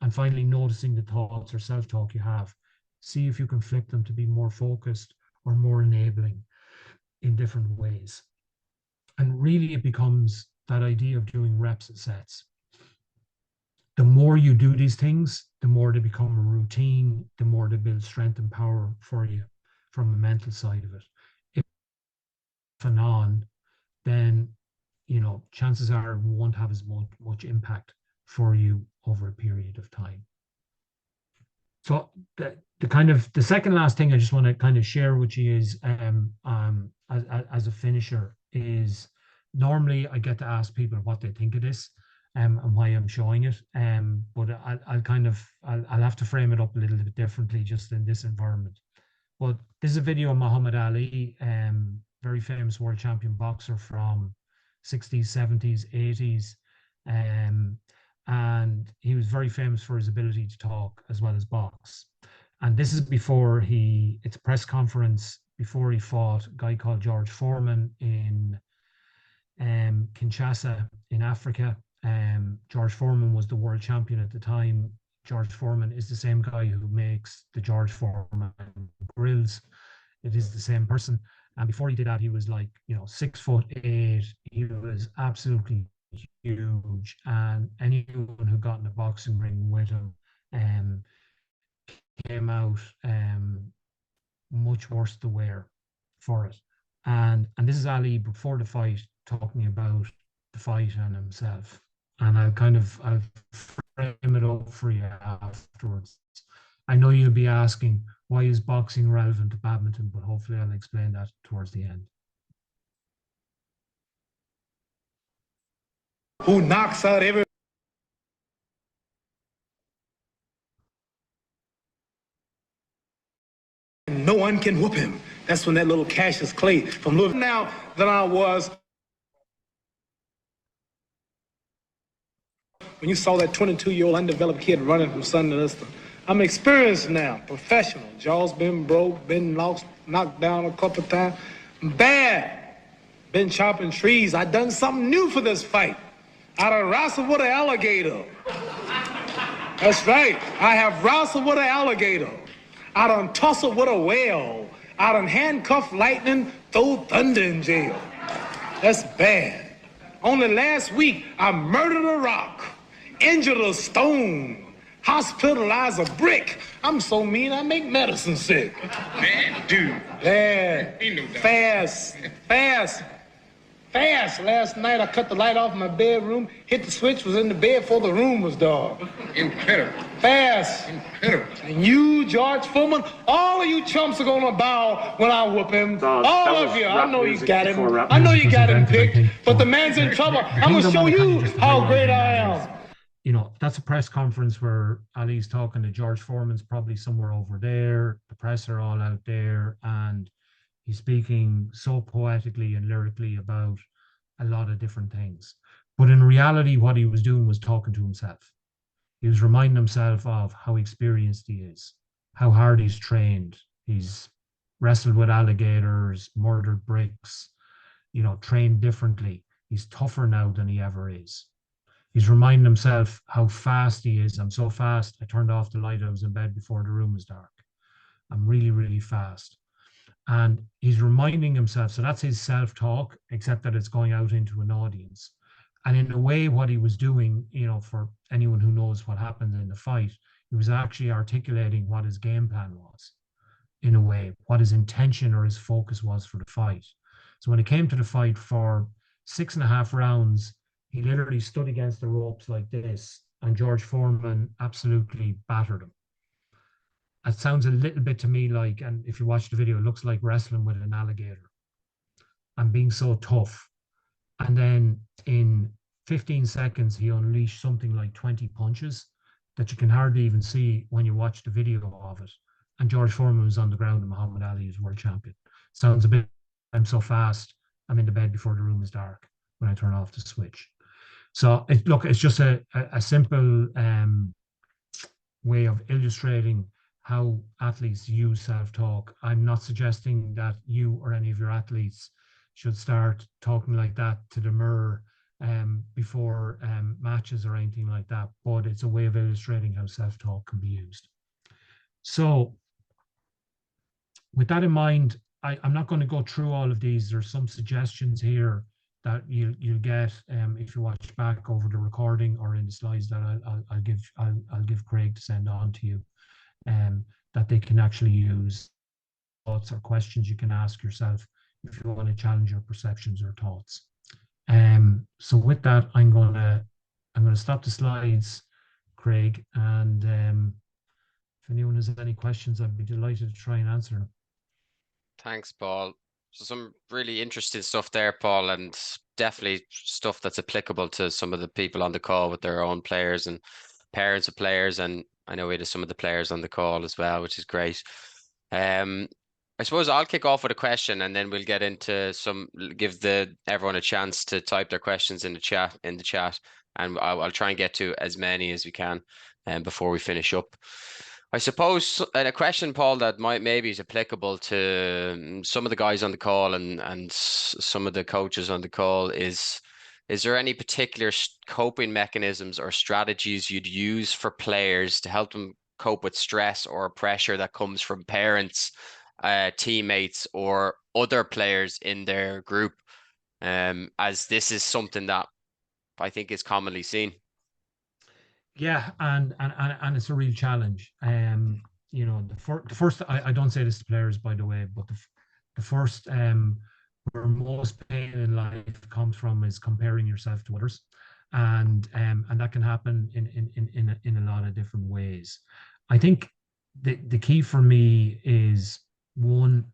A: And finally, noticing the thoughts or self-talk you have. See if you can flip them to be more focused or more enabling in different ways. And really, it becomes that idea of doing reps and sets. The more you do these things, the more they become a routine, the more they build strength and power for you from a mental side of it. If and on, then chances are it won't have as much impact for you over a period of time. So the second last thing I just want to kind of share with you is as a finisher is, normally I get to ask people what they think of this and why I'm showing it. But I'll have to frame it up a little bit differently just in this environment. But this is a video of Muhammad Ali, very famous world champion boxer from 60s, 70s, 80s. And he was very famous for his ability to talk as well as box. And this is it's a press conference before he fought a guy called George Foreman in Kinshasa in Africa. George Foreman was the world champion at the time. George Foreman is the same guy who makes the George Foreman grills. It is the same person. And before he did that, he was 6'8". He was absolutely huge. And anyone who got in the boxing ring with him came out much worse to wear for it. And this is Ali before the fight talking about the fight and himself. And I'll frame it up for you afterwards. I know you'll be asking, why is boxing relevant to badminton? But hopefully I'll explain that towards the end.
C: Who knocks out every... No one can whoop him. That's when that little Cassius Clay from Louisville now than I was when you saw that 22-year-old undeveloped kid running from Sun to Lister. I'm experienced now, professional. Jaws been broke, been lost, knocked down a couple of times. Bad. Been chopping trees. I done something new for this fight. I done wrestled with an alligator. That's right. I have wrestled with an alligator. I done tussled with a whale. I done handcuffed lightning, throw thunder in jail. That's bad. Only last week, I murdered a rock, injured a stone, hospitalized a brick. I'm so mean, I make medicine sick.
D: Man, dude.
C: Yeah.
D: No
C: fast. Last night, I cut the light off in my bedroom, hit the switch, was in the bed before the room was dark.
D: Incredible.
C: Fast.
D: Incredible.
C: And you, George Foreman, all of you chumps are gonna bow when I whoop him. All of you. I know you got him. I know you got him picked, but the man's in trouble. I'm gonna show you how great I am.
A: That's a press conference where Ali's talking to George Foreman's probably somewhere over there. The press are all out there, and he's speaking so poetically and lyrically about a lot of different things. But in reality, what he was doing was talking to himself. He was reminding himself of how experienced he is, how hard he's trained. He's wrestled with alligators, murdered bricks, trained differently. He's tougher now than he ever is. He's reminding himself how fast he is. I'm so fast. I turned off the light. I was in bed before the room was dark. I'm really, really fast. And he's reminding himself, so that's his self-talk, except that it's going out into an audience. And in a way, what he was doing, for anyone who knows what happened in the fight, he was actually articulating what his game plan was, in a way, what his intention or his focus was for the fight. So when it came to the fight for 6.5 rounds, he literally stood against the ropes like this, and George Foreman absolutely battered him. it sounds a little bit to me like, and if you watch the video, it looks like wrestling with an alligator and being so tough. And then in 15 seconds, he unleashed something like 20 punches that you can hardly even see when you watch the video of it. And George Foreman was on the ground and Muhammad Ali is world champion. Sounds a bit, I'm so fast, I'm in the bed before the room is dark when I turn off the switch. So look, it's just a simple way of illustrating how athletes use self-talk. I'm not suggesting that you or any of your athletes should start talking like that to the mirror before matches or anything like that, but it's a way of illustrating how self-talk can be used. So with that in mind, I'm not going to go through all of these. There's some suggestions here that you'll get if you watch back over the recording or in the slides that I'll give Craig to send on to you, that they can actually use, thoughts or questions you can ask yourself if you want to challenge your perceptions or thoughts. So with that, I'm going to stop the slides, Craig, and if anyone has any questions, I'd be delighted to try and answer them.
E: Thanks, Paul. So some really interesting stuff there, Paul, and definitely stuff that's applicable to some of the people on the call with their own players and parents of players. And I know we had some of the players on the call as well, which is great. I suppose I'll kick off with a question and then we'll get into give everyone a chance to type their questions in the chat, and I'll try and get to as many as we can before we finish up. I suppose a question, Paul, that maybe is applicable to some of the guys on the call and some of the coaches on the call is there any particular coping mechanisms or strategies you'd use for players to help them cope with stress or pressure that comes from parents, teammates, or other players in their group, as this is something that I think is commonly seen?
A: Yeah, and it's a real challenge. You know, the first I don't say this to players, by the way, but the first where most pain in life comes from is comparing yourself to others, and that can happen in a lot of different ways. I think the key for me is one,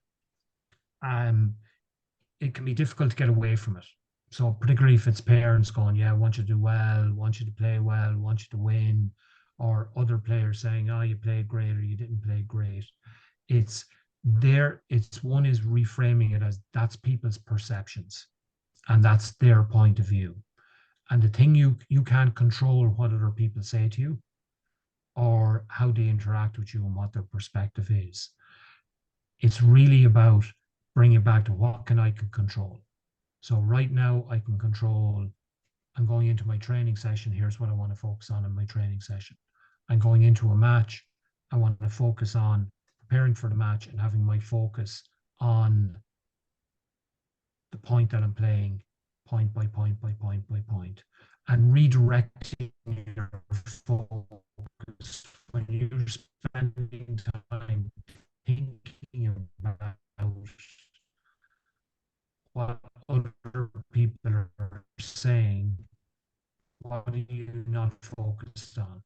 A: it can be difficult to get away from it. So particularly if it's parents going, yeah, I want you to do well, want you to play well, want you to win, or other players saying, oh, you played great or you didn't play great. It's one is reframing it as that's people's perceptions and that's their point of view. And the thing you can't control what other people say to you or how they interact with you and what their perspective is. It's really about bringing it back to what can I control. So right now I can control, I'm going into my training session. Here's what I want to focus on in my training session. I'm going into a match. I want to focus on preparing for the match and having my focus on the point that I'm playing, point by point by point by point, and redirecting your focus when you're spending time thinking about what other people are saying. What are you not focused on?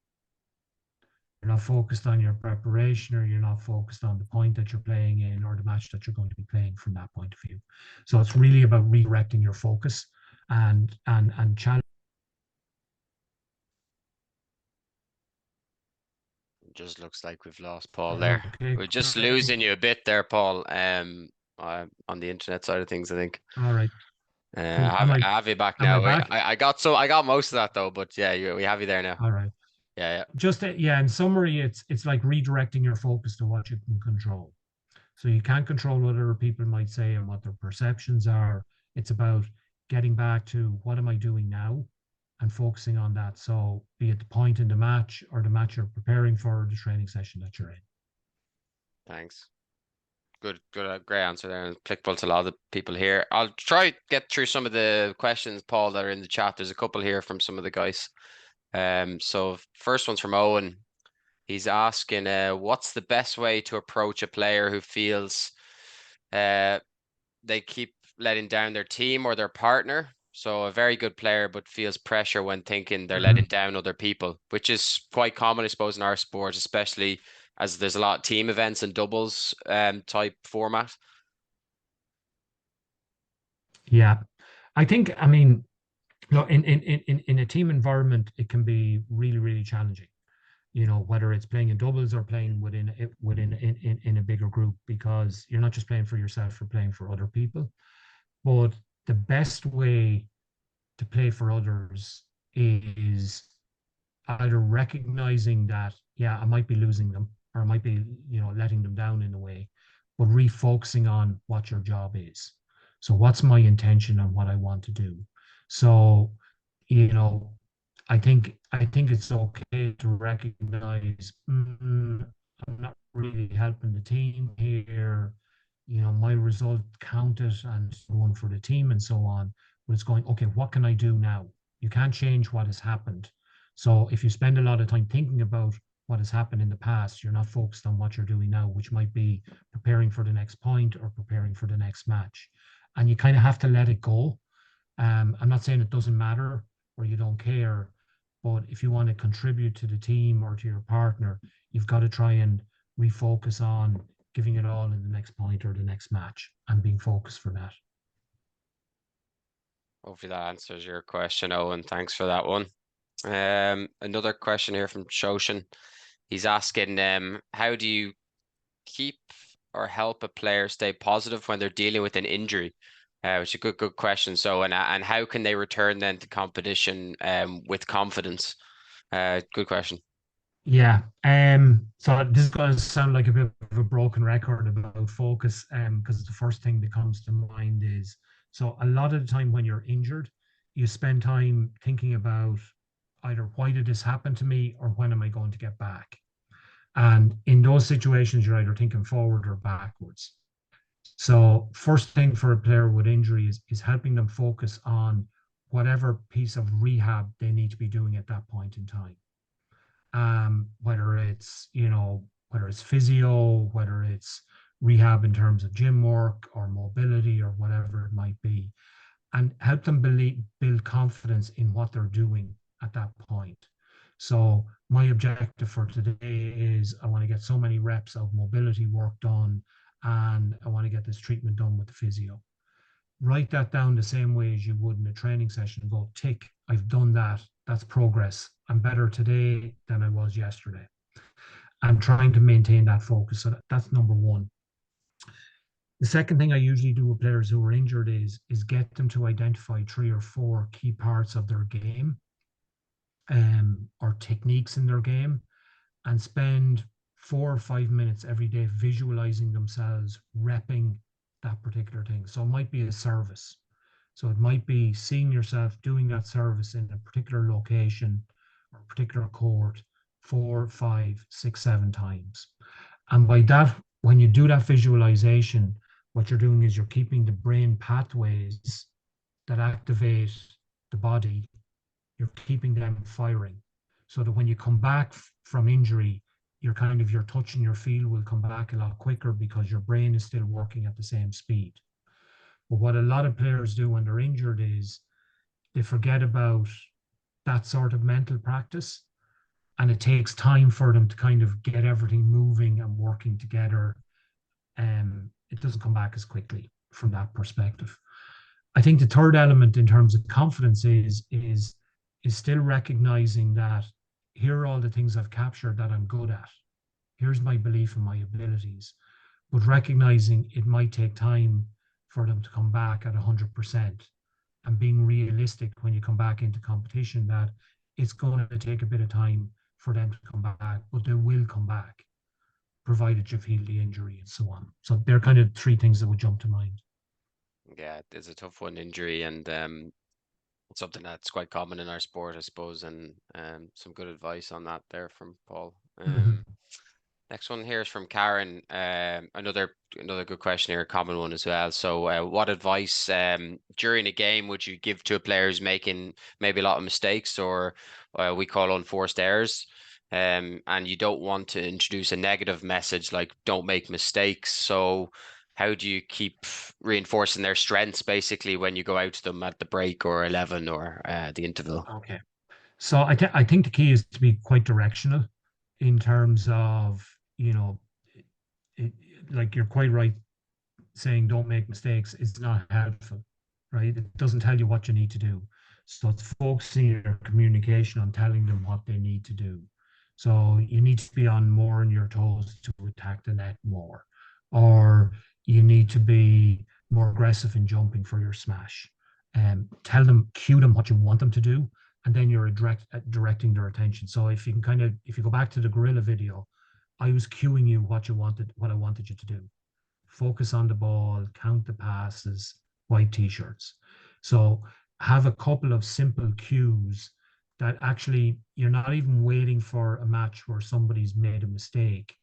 A: You're not focused on your preparation, or you're not focused on the point that you're playing in or the match that you're going to be playing from that point of view. So it's really about redirecting your focus and challenge.
E: Just looks like we've lost Paul there.
A: Okay.
E: We're just losing you a bit there, Paul, on the internet side of things, I think.
A: All right.
E: I have you back now. I got most of that though, but yeah, we have you there now.
A: All right.
E: Yeah.
A: Just in summary, it's like redirecting your focus to what you can control. So you can't control what other people might say and what their perceptions are. It's about getting back to what am I doing now and focusing on that. So be it the point in the match or the match you're preparing for, or the training session that you're in.
E: Thanks. Good, great answer there, and applicable to a lot of the people here. I'll try to get through some of the questions, Paul, that are in the chat. There's a couple here from some of the guys. So first one's from Owen. He's asking, what's the best way to approach a player who feels they keep letting down their team or their partner? So a very good player, but feels pressure when thinking they're letting down other people, which is quite common, I suppose, in our sport, especially as there's a lot of team events and doubles type format?
A: Yeah, I think, I mean, look, in a team environment, it can be really, really challenging. Whether it's playing in doubles or playing within a bigger group, because you're not just playing for yourself, you're playing for other people. But the best way to play for others is either recognizing that, yeah, I might be losing them, or I might be, letting them down in a way, but refocusing on what your job is. So what's my intention and what I want to do? So, you know, I think it's okay to recognize, I'm not really helping the team here. My result counted and one for the team and so on. But it's going, okay, what can I do now? You can't change what has happened. So if you spend a lot of time thinking about what has happened in the past, you're not focused on what you're doing now, which might be preparing for the next point or preparing for the next match. And you kind of have to let it go. I'm not saying it doesn't matter or you don't care, but if you want to contribute to the team or to your partner, you've got to try and refocus on giving it all in the next point or the next match and being focused for that.
E: Hopefully that answers your question, Owen. Thanks for that one. Another question here from Shoshin. He's asking, how do you keep or help a player stay positive when they're dealing with an injury? Which is a good question. So, and how can they return then to competition with confidence? Good question.
A: Yeah. So this is going to sound like a bit of a broken record about focus, because the first thing that comes to mind is, so a lot of the time when you're injured, you spend time thinking about either why did this happen to me or when am I going to get back? And in those situations, you're either thinking forward or backwards. So first thing for a player with injury is helping them focus on whatever piece of rehab they need to be doing at that point in time. Whether it's physio, whether it's rehab in terms of gym work or mobility or whatever it might be, and help them build confidence in what they're doing at that point. So my objective for today is I want to get so many reps of mobility work done, and I want to get this treatment done with the physio. Write that down the same way as you would in a training session and go, tick, I've done that. That's progress. I'm better today than I was yesterday. And trying to maintain that focus. So that's number one. The second thing I usually do with players who are injured is get them to identify 3 or 4 key parts of their game, or techniques in their game, and spend 4 or 5 minutes every day visualizing themselves repping that particular thing. So it might be a service. So it might be seeing yourself doing that service in a particular location or a particular court 4, 5, 6, 7 times. And by that, when you do that visualization, what you're doing is you're keeping the brain pathways that activate the body, you're keeping them firing. So that when you come back from injury, your touch and your feel will come back a lot quicker because your brain is still working at the same speed. But what a lot of players do when they're injured is they forget about that sort of mental practice. And it takes time for them to kind of get everything moving and working together. It doesn't come back as quickly from that perspective. I think the third element in terms of confidence is still recognizing that here are all the things I've captured that I'm good at. Here's my belief in my abilities, but recognizing it might take time for them to come back at 100%, and being realistic when you come back into competition that it's going to take a bit of time for them to come back, but they will come back, provided you've healed the injury and so on. So they're kind of 3 things that would jump to mind.
E: Yeah, it's a tough one, injury, and something that's quite common in our sport, I suppose, and some good advice on that there from Paul. Next one here is from Karen. Another good question here, a common one as well. So, what advice during a game would you give to a player who's making maybe a lot of mistakes, or we call unforced errors? And you don't want to introduce a negative message like "don't make mistakes." So, how do you keep reinforcing their strengths basically when you go out to them at the break or 11 or the interval?
A: Okay. So I think the key is to be quite directional in terms of you know, it, like you're quite right saying don't make mistakes is not helpful, right? It doesn't tell you what you need to do. So it's focusing your communication on telling them what they need to do. So you need to be on more on your toes to attack the net more, or you need to be more aggressive in jumping for your smash. Tell them, cue them what you want them to do, and then you're directing their attention. So if you can if you go back to the gorilla video, I was cueing you what I wanted you to do. Focus on the ball, count the passes, white t-shirts. So have a couple of simple cues that actually you're not even waiting for a match where somebody's made a mistake.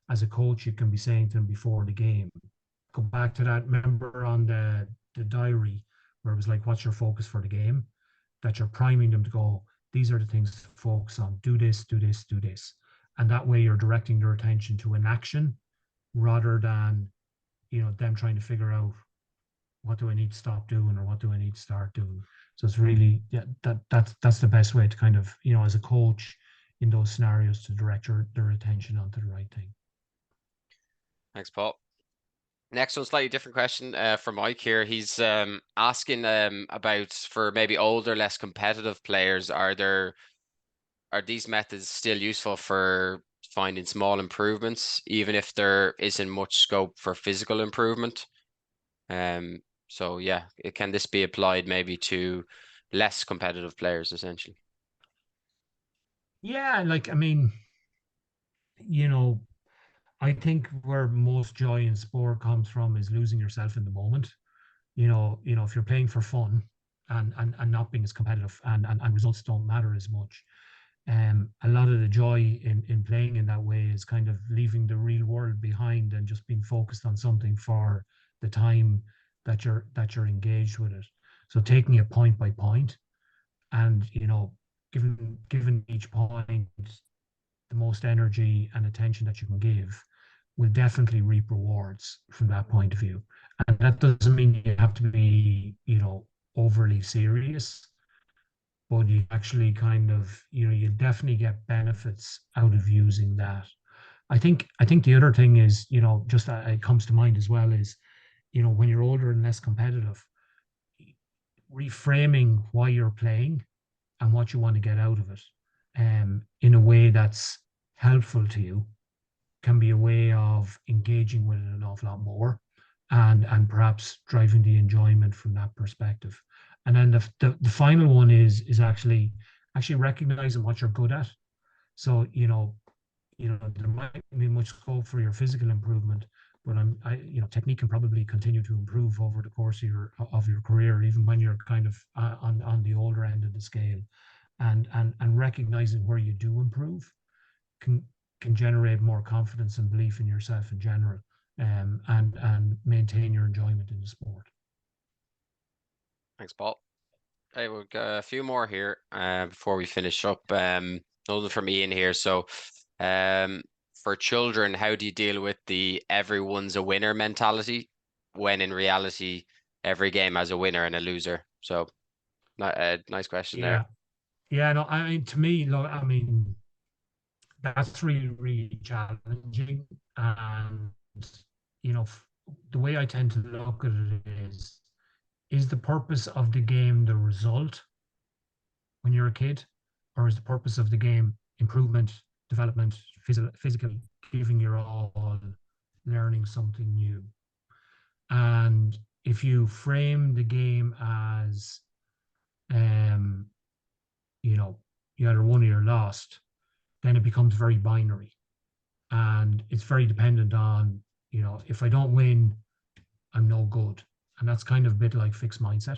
A: As a coach, you can be saying to them before the game, go back to that, remember on the diary where it was like, what's your focus for the game? That you're priming them to go, these are the things to focus on. Do this, do this, do this. And that way you're directing their attention to an action rather than them trying to figure out what do I need to stop doing or what do I need to start doing. So it's really that's the best way to kind of as a coach in those scenarios to direct their attention onto the right thing.
E: Thanks, Paul. Next one, slightly different question from Mike here. He's asking about, for maybe older, less competitive players, are these methods still useful for finding small improvements, even if there isn't much scope for physical improvement? So yeah, can this be applied maybe to less competitive players, essentially?
A: Yeah, like, I mean, I think where most joy in sport comes from is losing yourself in the moment. If you're playing for fun and not being as competitive and results don't matter as much. A lot of the joy in playing in that way is kind of leaving the real world behind and just being focused on something for the time that you're engaged with it. So taking it point by point and giving each point the most energy and attention that you can give will definitely reap rewards from that point of view. And that doesn't mean you have to be, overly serious, but you actually kind of, you definitely get benefits out of using that. I think the other thing is, just it comes to mind as well is, when you're older and less competitive, reframing why you're playing and what you want to get out of it, in a way that's helpful to you, can be a way of engaging with it an awful lot more, and perhaps driving the enjoyment from that perspective. And then the final one is actually recognizing what you're good at. So there might be much scope for your physical improvement, but technique can probably continue to improve over the course of your career, even when you're kind of on the older end of the scale, and recognizing where you do improve can generate more confidence and belief in yourself in general, and maintain your enjoyment in the sport.
E: Thanks, Paul. Hey, we've got a few more here before we finish up. Another from Ian here. So, for children, how do you deal with the everyone's a winner mentality when in reality every game has a winner and a loser? So, nice question there.
A: Yeah. No, I mean, to me, look, I mean, that's really, really challenging. And, the way I tend to look at it is the purpose of the game the result when you're a kid, or is the purpose of the game improvement, development, physical, giving your all, learning something new? And if you frame the game as, you either won or you're lost, then it becomes very binary. And it's very dependent on, if I don't win, I'm no good. And that's kind of a bit like fixed mindset.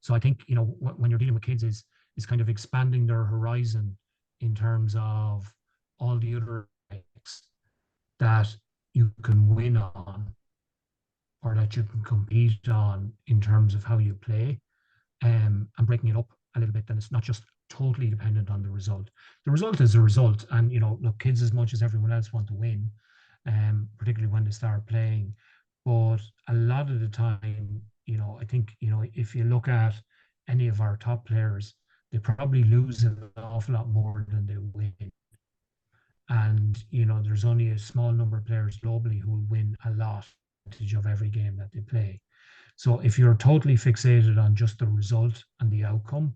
A: So I think, when you're dealing with kids is kind of expanding their horizon in terms of all the other aspects that you can win on, or that you can compete on in terms of how you play, and breaking it up a little bit. Then it's not just totally dependent on the result. The result is a result. And, look, kids, as much as everyone else, want to win, particularly when they start playing. But a lot of the time, I think, if you look at any of our top players, they probably lose an awful lot more than they win. And, there's only a small number of players globally who will win a lot of every game that they play. So if you're totally fixated on just the result and the outcome,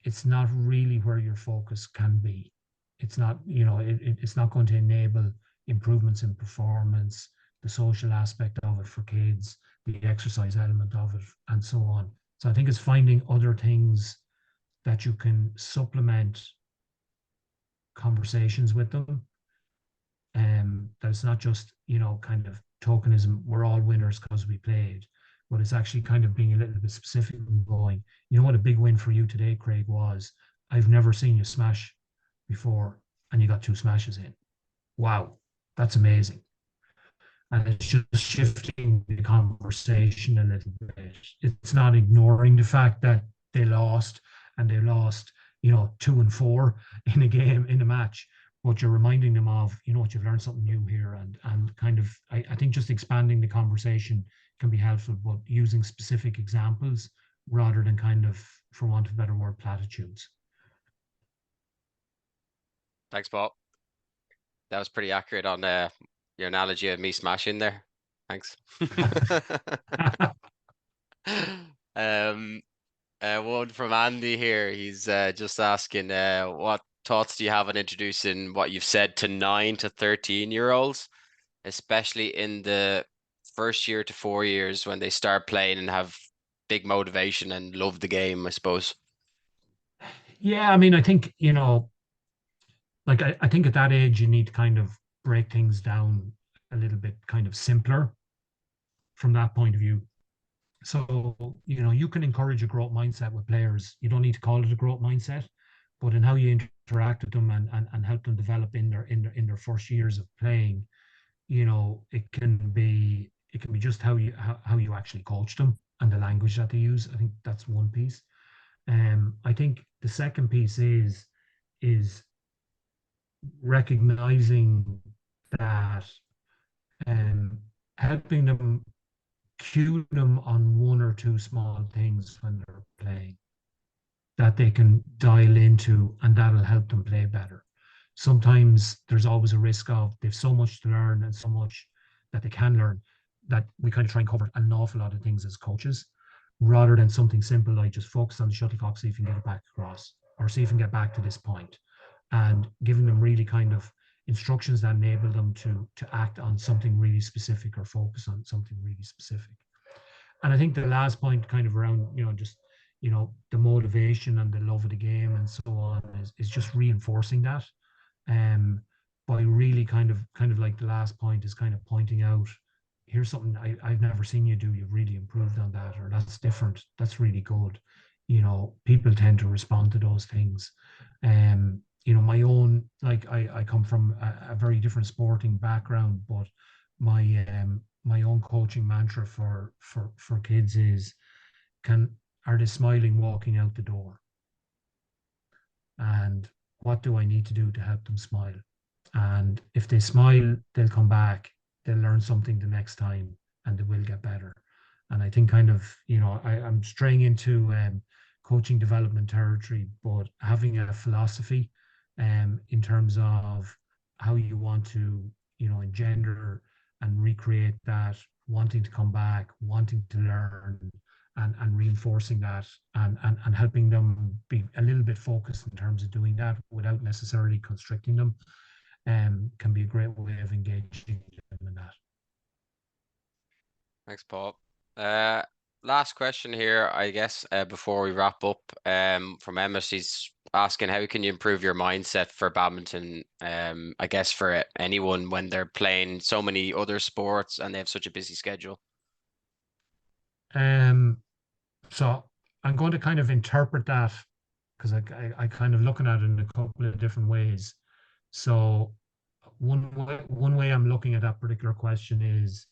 A: it's not really where your focus can be. It's not, it's not going to enable improvements in performance, the social aspect of it for kids, the exercise element of it, and so on. So I think it's finding other things that you can supplement conversations with them. That it's not just, kind of tokenism, we're all winners because we played, but it's actually kind of being a little bit specific and going, what a big win for you today, Craig, was I've never seen you smash before and you got 2 smashes in. Wow, that's amazing. And it's just shifting the conversation a little bit. It's not ignoring the fact that they lost and they lost, 2 and 4 in a game, in a match, but you're reminding them of, what you've learned something new here, and kind of, I think just expanding the conversation can be helpful, but using specific examples rather than kind of, for want of a better word, platitudes.
E: Thanks, Paul. That was pretty accurate on your analogy of me smashing there. Thanks. One from Andy here. He's just asking, what thoughts do you have on introducing what you've said to 9 to 13-year-olds, especially in the first year to 4 years when they start playing and have big motivation and love the game, I suppose?
A: Yeah, I mean, I think, like I think at that age you need to kind of break things down a little bit kind of simpler from that point of view. So, you can encourage a growth mindset with players. You don't need to call it a growth mindset, but in how you interact with them and help them develop in their first years of playing, it can be just how you actually coach them and the language that they use. I think that's one piece. I think the second piece is recognizing that, helping them cue them on 1 or 2 small things when they're playing that they can dial into, and that'll help them play better. Sometimes there's always a risk of they've so much to learn and so much that they can learn that we kind of try and cover an awful lot of things as coaches, rather than something simple like just focus on the shuttlecock, see if you can get it back across, or see if you can get back to this point, and giving them really kind of instructions that enable them to act on something really specific or focus on something really specific. And I think the last point kind of around, just, the motivation and the love of the game and so on is just reinforcing that. By really kind of like the last point is kind of pointing out, here's something I've never seen you do. You've really improved on that, or that's different. That's really good. People tend to respond to those things. My own, like I come from a very different sporting background, but my own coaching mantra for kids is, are they smiling walking out the door? And what do I need to do to help them smile? And if they smile, they'll come back, they'll learn something the next time, and they will get better. And I think kind of, I'm straying into coaching development territory, but having a philosophy in terms of how you want to, engender and recreate that, wanting to come back, wanting to learn, and reinforcing that, and helping them be a little bit focused in terms of doing that without necessarily constricting them, can be a great way of engaging them in that.
E: Thanks, Paul. Last question here, I guess, before we wrap up, from Emma. She's asking, how can you improve your mindset for badminton, I guess for anyone when they're playing so many other sports and they have such a busy schedule?
A: So I'm going to kind of interpret that, because I kind of looking at it in a couple of different ways. So one way I'm looking at that particular question is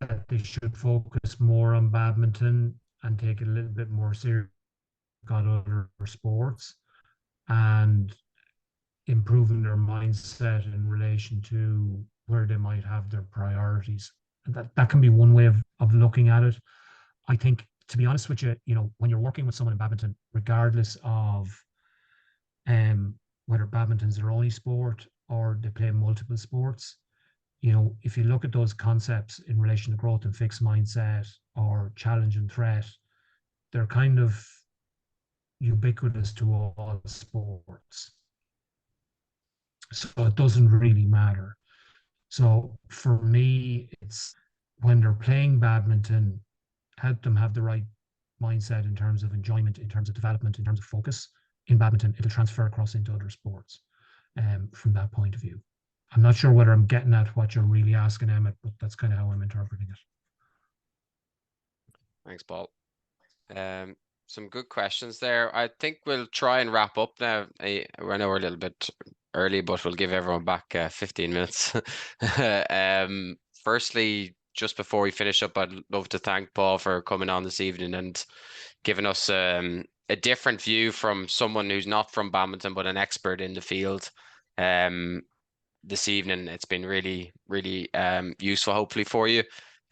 A: that they should focus more on badminton and take it a little bit more serious than other sports, and improving their mindset in relation to where they might have their priorities. And that can be one way of looking at it. I think, to be honest with you, when you're working with someone in badminton, regardless of whether badminton's their only sport or they play multiple sports. You know, if you look at those concepts in relation to growth and fixed mindset or challenge and threat, they're kind of ubiquitous to all sports. So it doesn't really matter. So for me, it's when they're playing badminton, help them have the right mindset in terms of enjoyment, in terms of development, in terms of focus. In badminton, it'll transfer across into other sports from that point of view. I'm not sure whether I'm getting at what you're really asking, Emmett, but that's kind of how I'm interpreting it.
E: Thanks, Paul. Some good questions there. I think we'll try and wrap up now. I know we're a little bit early, but we'll give everyone back 15 minutes. Firstly, just before we finish up, I'd love to thank Paul for coming on this evening and giving us a different view from someone who's not from badminton, but an expert in the field. This evening, it's been really, really useful, hopefully, for you.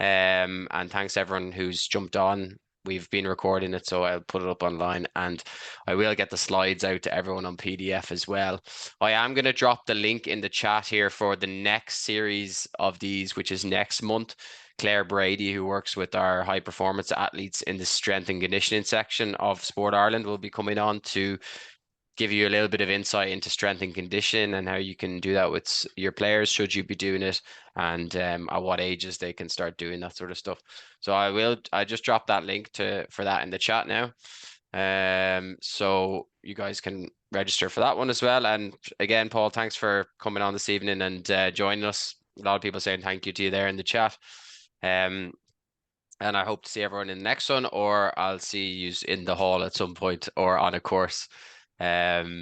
E: And thanks everyone who's jumped on. We've been recording it, so I'll put it up online, and I will get the slides out to everyone on PDF as well. I am going to drop the link in the chat here for the next series of these, which is next month. Claire Brady, who works with our high performance athletes in the strength and conditioning section of Sport Ireland, will be coming on to give you a little bit of insight into strength and condition and how you can do that with your players, should you be doing it, and at what ages they can start doing that sort of stuff. So I just dropped that link for that in the chat now. So you guys can register for that one as well. And again, Paul, thanks for coming on this evening and joining us. A lot of people saying thank you to you there in the chat. And I hope to see everyone in the next one, or I'll see you in the hall at some point or on a course.